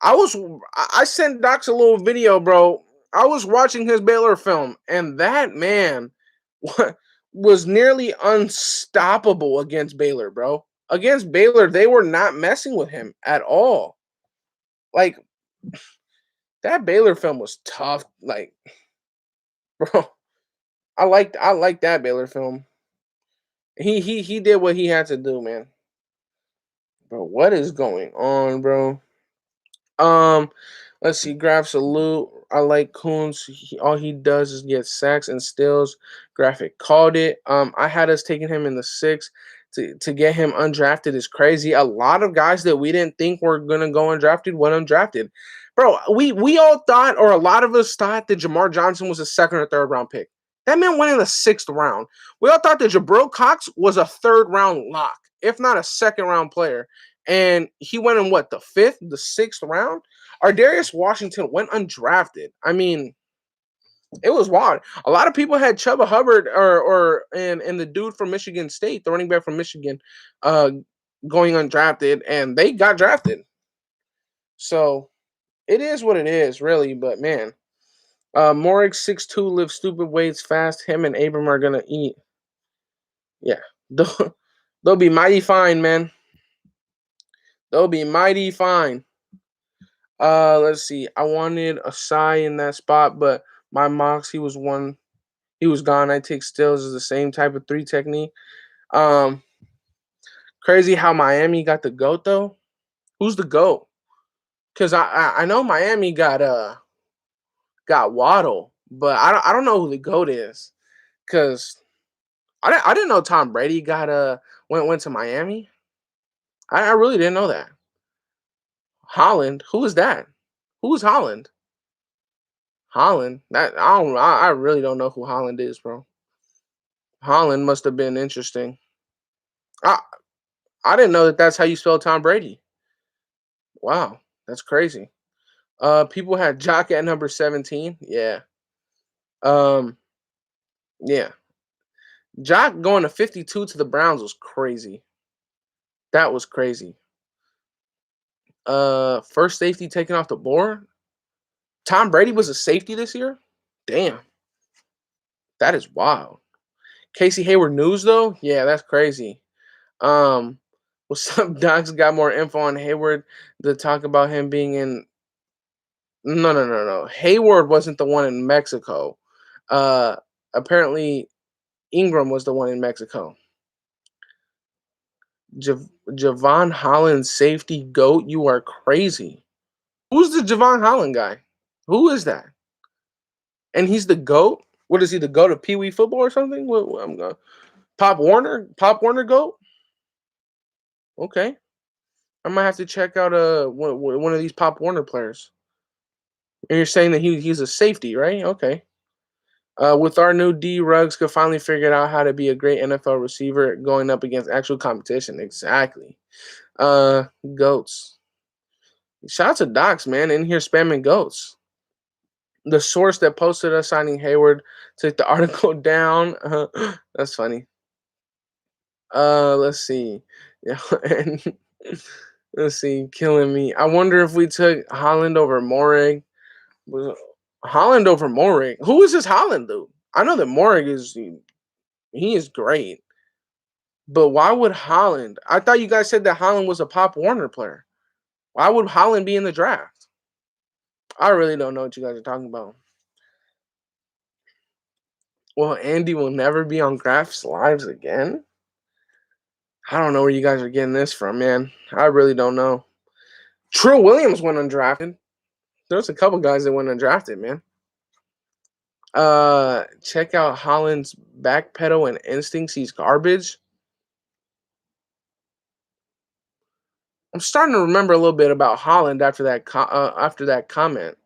I sent Docs a little video, bro. I was watching his Baylor film, and that man was nearly unstoppable against Baylor, bro. Against Baylor, they were not messing with him at all. Like that Baylor film was tough. Like, bro, I like that Baylor film. He did what he had to do, man. Bro, what is going on, bro? Um, let's see. Graph salute. I like Coons. All he does is get sacks and steals. Graphic called it. I had us taking him in the 6th. To get him undrafted is crazy. A lot of guys that we didn't think were gonna go undrafted went undrafted. Bro, we all thought, or a lot of us thought, that Jamar Johnson was a 2nd or 3rd round pick. That man went in the 6th round. We all thought that Jabril Cox was a 3rd round lock, if not a 2nd round player. And he went in what, the 5th, the 6th round? Darius Washington went undrafted. I mean, it was wild. A lot of people had Chuba Hubbard and the dude from Michigan State, the running back from Michigan, uh, going undrafted, and they got drafted. So it is what it is, really. But man, Morik 6'2", lives stupid weights fast. Him and Abram are gonna eat. Yeah, they'll be mighty fine, man. They'll be mighty fine. Let's see. I wanted a Sai in that spot, but my Mox, he was gone. I take Stills as the same type of 3 technique. Um, Crazy how Miami got the GOAT though. Who's the GOAT? Because I know Miami got Waddle, but I don't know who the GOAT is. Because I didn't know Tom Brady got went to Miami. I really didn't know that. Holland, who is that? Who is Holland? Holland. That I really don't know who Holland is, bro. Holland must have been interesting. I I didn't know that that's how you spell Tom Brady. Wow, that's crazy. People had Jock at number 17. Yeah. Um, yeah. Jock going to 52 to the Browns was crazy. That was crazy. First safety taken off the board. Tom Brady was a safety this year? Damn. That is wild. Casey Hayward news though? Yeah, that's crazy. Um, what's up, Docs? Got more info on Hayward to talk about him being in. No. Hayward wasn't the one in Mexico. Uh, Apparently Ingram was the one in Mexico. Javon Holland safety goat. You are crazy. Who's the Javon Holland guy? Who is that? And he's the goat. What is he? The goat of Pee Wee football or something? I'm going. Pop Warner. Pop Warner goat. Okay. I might have to check out one of these Pop Warner players. And you're saying that he's a safety, right? Okay. With our new D, Ruggs could finally figure out how to be a great NFL receiver going up against actual competition. Exactly. Goats. Shout out to Docs, man, in here spamming goats. The source that posted us signing Hayward took the article down. That's funny. Let's see. Yeah, and let's see, killing me. I wonder if we took Holland over Morig. Holland over Morig. Who is this Holland dude? I know that Morig he is great. But why would Holland? I thought you guys said that Holland was a Pop Warner player. Why would Holland be in the draft? I really don't know what you guys are talking about. Well, Andy will never be on Graph's Lives again? I don't know where you guys are getting this from, man. I really don't know. True Williams went undrafted. There's a couple guys that went undrafted, man. Check out Holland's backpedal and instincts. He's garbage. I'm starting to remember a little bit about Holland after that comment.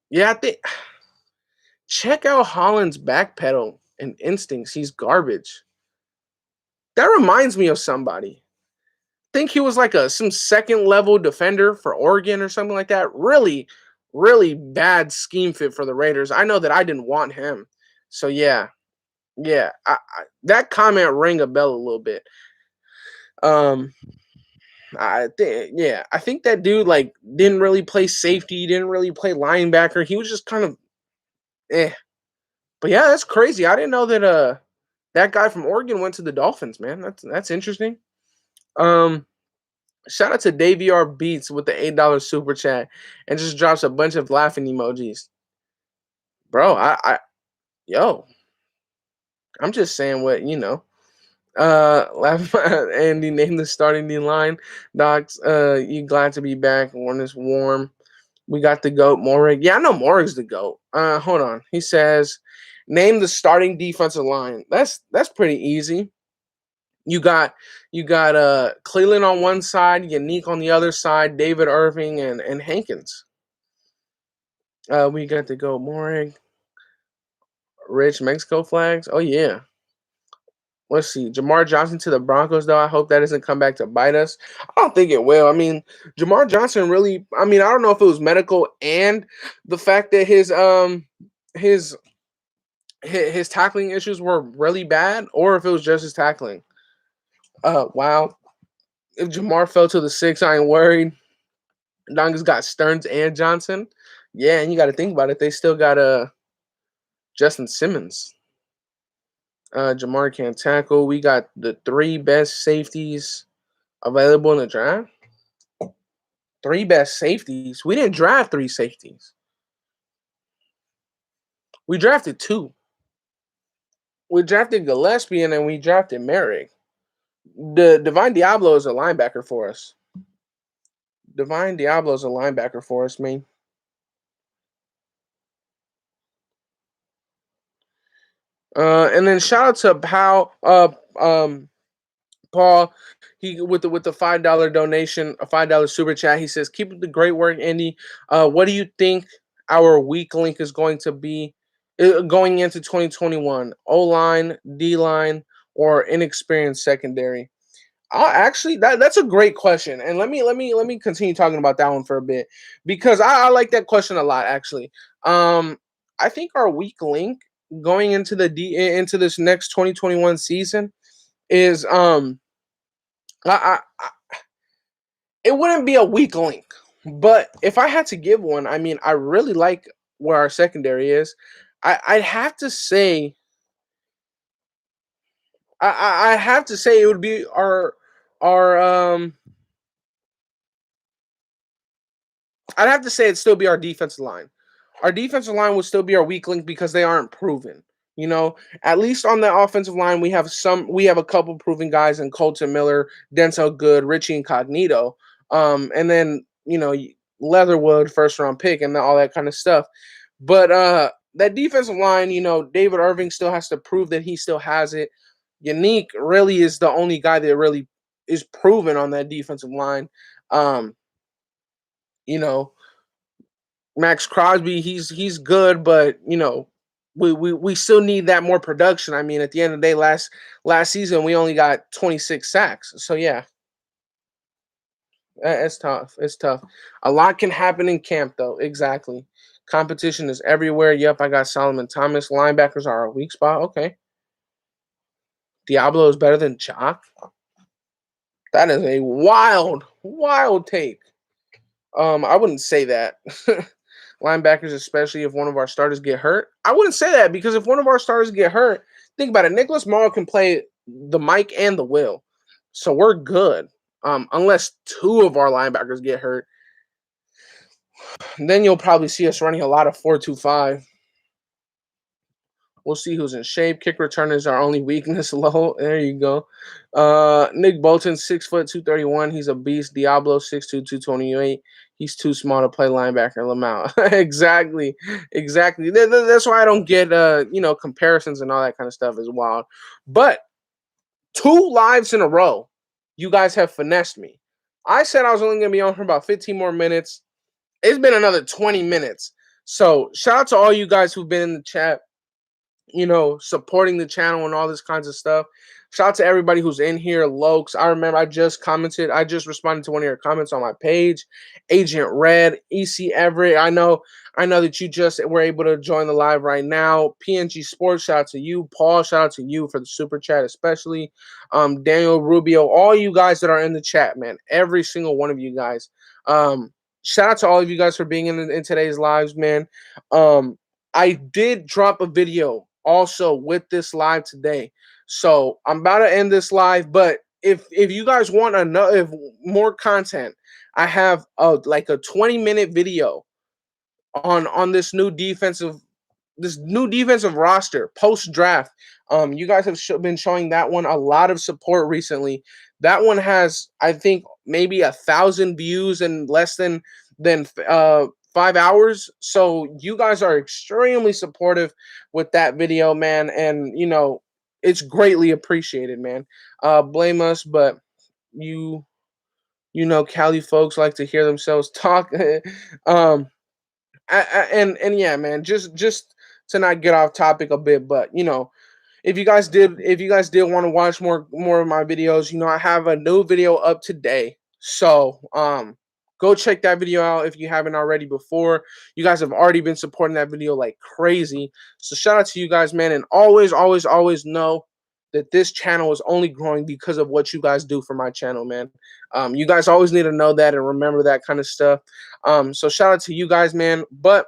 Yeah, I think check out Holland's backpedal and instincts. He's garbage. That reminds me of somebody. I think he was like some second level defender for Oregon or something like that. Really, really bad scheme fit for the Raiders. I know that I didn't want him. So yeah. That comment rang a bell a little bit. Um, I think that dude like didn't really play safety, didn't really play linebacker. He was just kind of eh. But yeah, that's crazy. I didn't know that that guy from Oregon went to the Dolphins, man. That's interesting. Um Shout out to Davey R Beats with the $8 super chat and just drops a bunch of laughing emojis. Bro, yo, I'm just saying what you know. Laugh Andy named the starting D line. Docs, you glad to be back when it's warm. We got the GOAT Morig. Yeah, I know Morig's the GOAT. Hold on. He says, name the starting defensive line. That's pretty easy. You got Cleveland on one side, Yannick on the other side, David Irving and Hankins. We got the GOAT Morig. Rich Mexico flags. Oh yeah. Let's see. Jamar Johnson to the Broncos, though. I hope that doesn't come back to bite us. I don't think it will. I mean, Jamar Johnson really. I mean, I don't know if it was medical and the fact that his his tackling issues were really bad, or if it was just his tackling. Wow. If Jamar fell to the 6, I ain't worried. Dongas got Stearns and Johnson. Yeah, and you got to think about it. They still got Justin Simmons. Jamar can't tackle. We got the 3 best safeties available in the draft. 3 best safeties. We didn't draft 3 safeties. We drafted 2. We drafted Gillespie and then we drafted Merrick. The Divine Diablo is a linebacker for us. Divine Diablo is a linebacker for us, man. And then shout out to Paul. He with the $5 donation, a $5 super chat. He says, "Keep up the great work, Andy. What do you think our weak link is going to be going into 2021? O line, D line, or inexperienced secondary?" Actually, that's a great question, and let me continue talking about that one for a bit because I like that question a lot. Actually, I think our weak link going into into this next 2021 season is I it wouldn't be a weak link, but if I had to give one, I mean, I really like where our secondary is. I'd have to say, I have to say it would be our. I'd have to say it'd still be our defensive line. Our defensive line would still be our weak link because they aren't proven. You know, at least on the offensive line, we have a couple proven guys in Colton Miller, Denzel Good, Richie Incognito, and then Leatherwood, first round pick, and all that kind of stuff. But that defensive line, David Irving still has to prove that he still has it. Yannick really is the only guy that really is proven on that defensive line. Um, you know, Max Crosby, he's good, but we still need that more production. I mean, at the end of the day, last season we only got 26 sacks. So yeah, it's tough. It's tough. A lot can happen in camp though. Exactly. Competition is everywhere. Yep, I got Solomon Thomas. Linebackers are a weak spot. Okay. Diablo is better than Jock. That is a wild take. I wouldn't say that. Linebackers, especially if one of our starters get hurt. I wouldn't say that because if one of our starters get hurt, think about it. Nicholas Morrow can play the Mike and the Will. So we're good. Unless 2 of our linebackers get hurt. Then you'll probably see us running a lot of 4-2-5. We'll see who's in shape. Kick return is our only weakness. Low. There you go. Nick Bolton, 6 foot 231. He's a beast. Diablo, 6'2", 228. He's too small to play linebacker. Lamau. Exactly. Exactly. That's why I don't get comparisons and all that kind of stuff is wild. But 2 lives in a row, you guys have finessed me. I said I was only gonna be on for about 15 more minutes. It's been another 20 minutes. So shout out to all you guys who've been in the chat, supporting the channel and all this kinds of stuff. Shout out to everybody who's in here. Lokes, I remember I just responded to one of your comments on my page. Agent Red, EC Everett, I know that you just were able to join the live right now. PNG Sports, shout out to you. Paul, shout out to you for the super chat, especially. Daniel Rubio, all you guys that are in the chat, man. Every single one of you guys. Shout out to all of you guys for being in today's lives, man. I did drop a video also with this live today. So I'm about to end this live, but if you guys want more content, I have a 20-minute video on this new defensive roster post draft. You guys have been showing that one a lot of support recently. That one has, I think, maybe 1,000 views in less than 5 hours. So you guys are extremely supportive with that video, man, and it's greatly appreciated, man. Blame us, but Cali folks like to hear themselves talk. And yeah, man, just to not get off topic a bit, but if you guys did want to watch more of my videos, I have a new video up today. So go check that video out if you haven't already before. You guys have already been supporting that video like crazy. So shout out to you guys, man, and always know that this channel is only growing because of what you guys do for my channel, man. You guys always need to know that and remember that kind of stuff. So shout out to you guys, man. But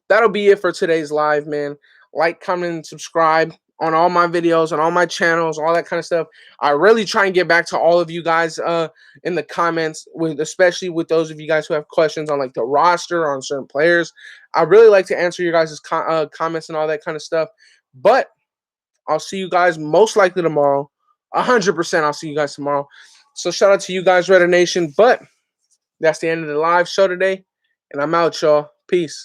that'll be it for today's live, man. Like, comment, and subscribe on all my videos, on all my channels, all that kind of stuff. I really try and get back to all of you guys in the comments, especially with those of you guys who have questions on like the roster, on certain players. I really like to answer your guys' comments and all that kind of stuff. But I'll see you guys most likely tomorrow. 100% I'll see you guys tomorrow. So shout out to you guys, Raider Nation. But that's the end of the live show today. And I'm out, y'all. Peace.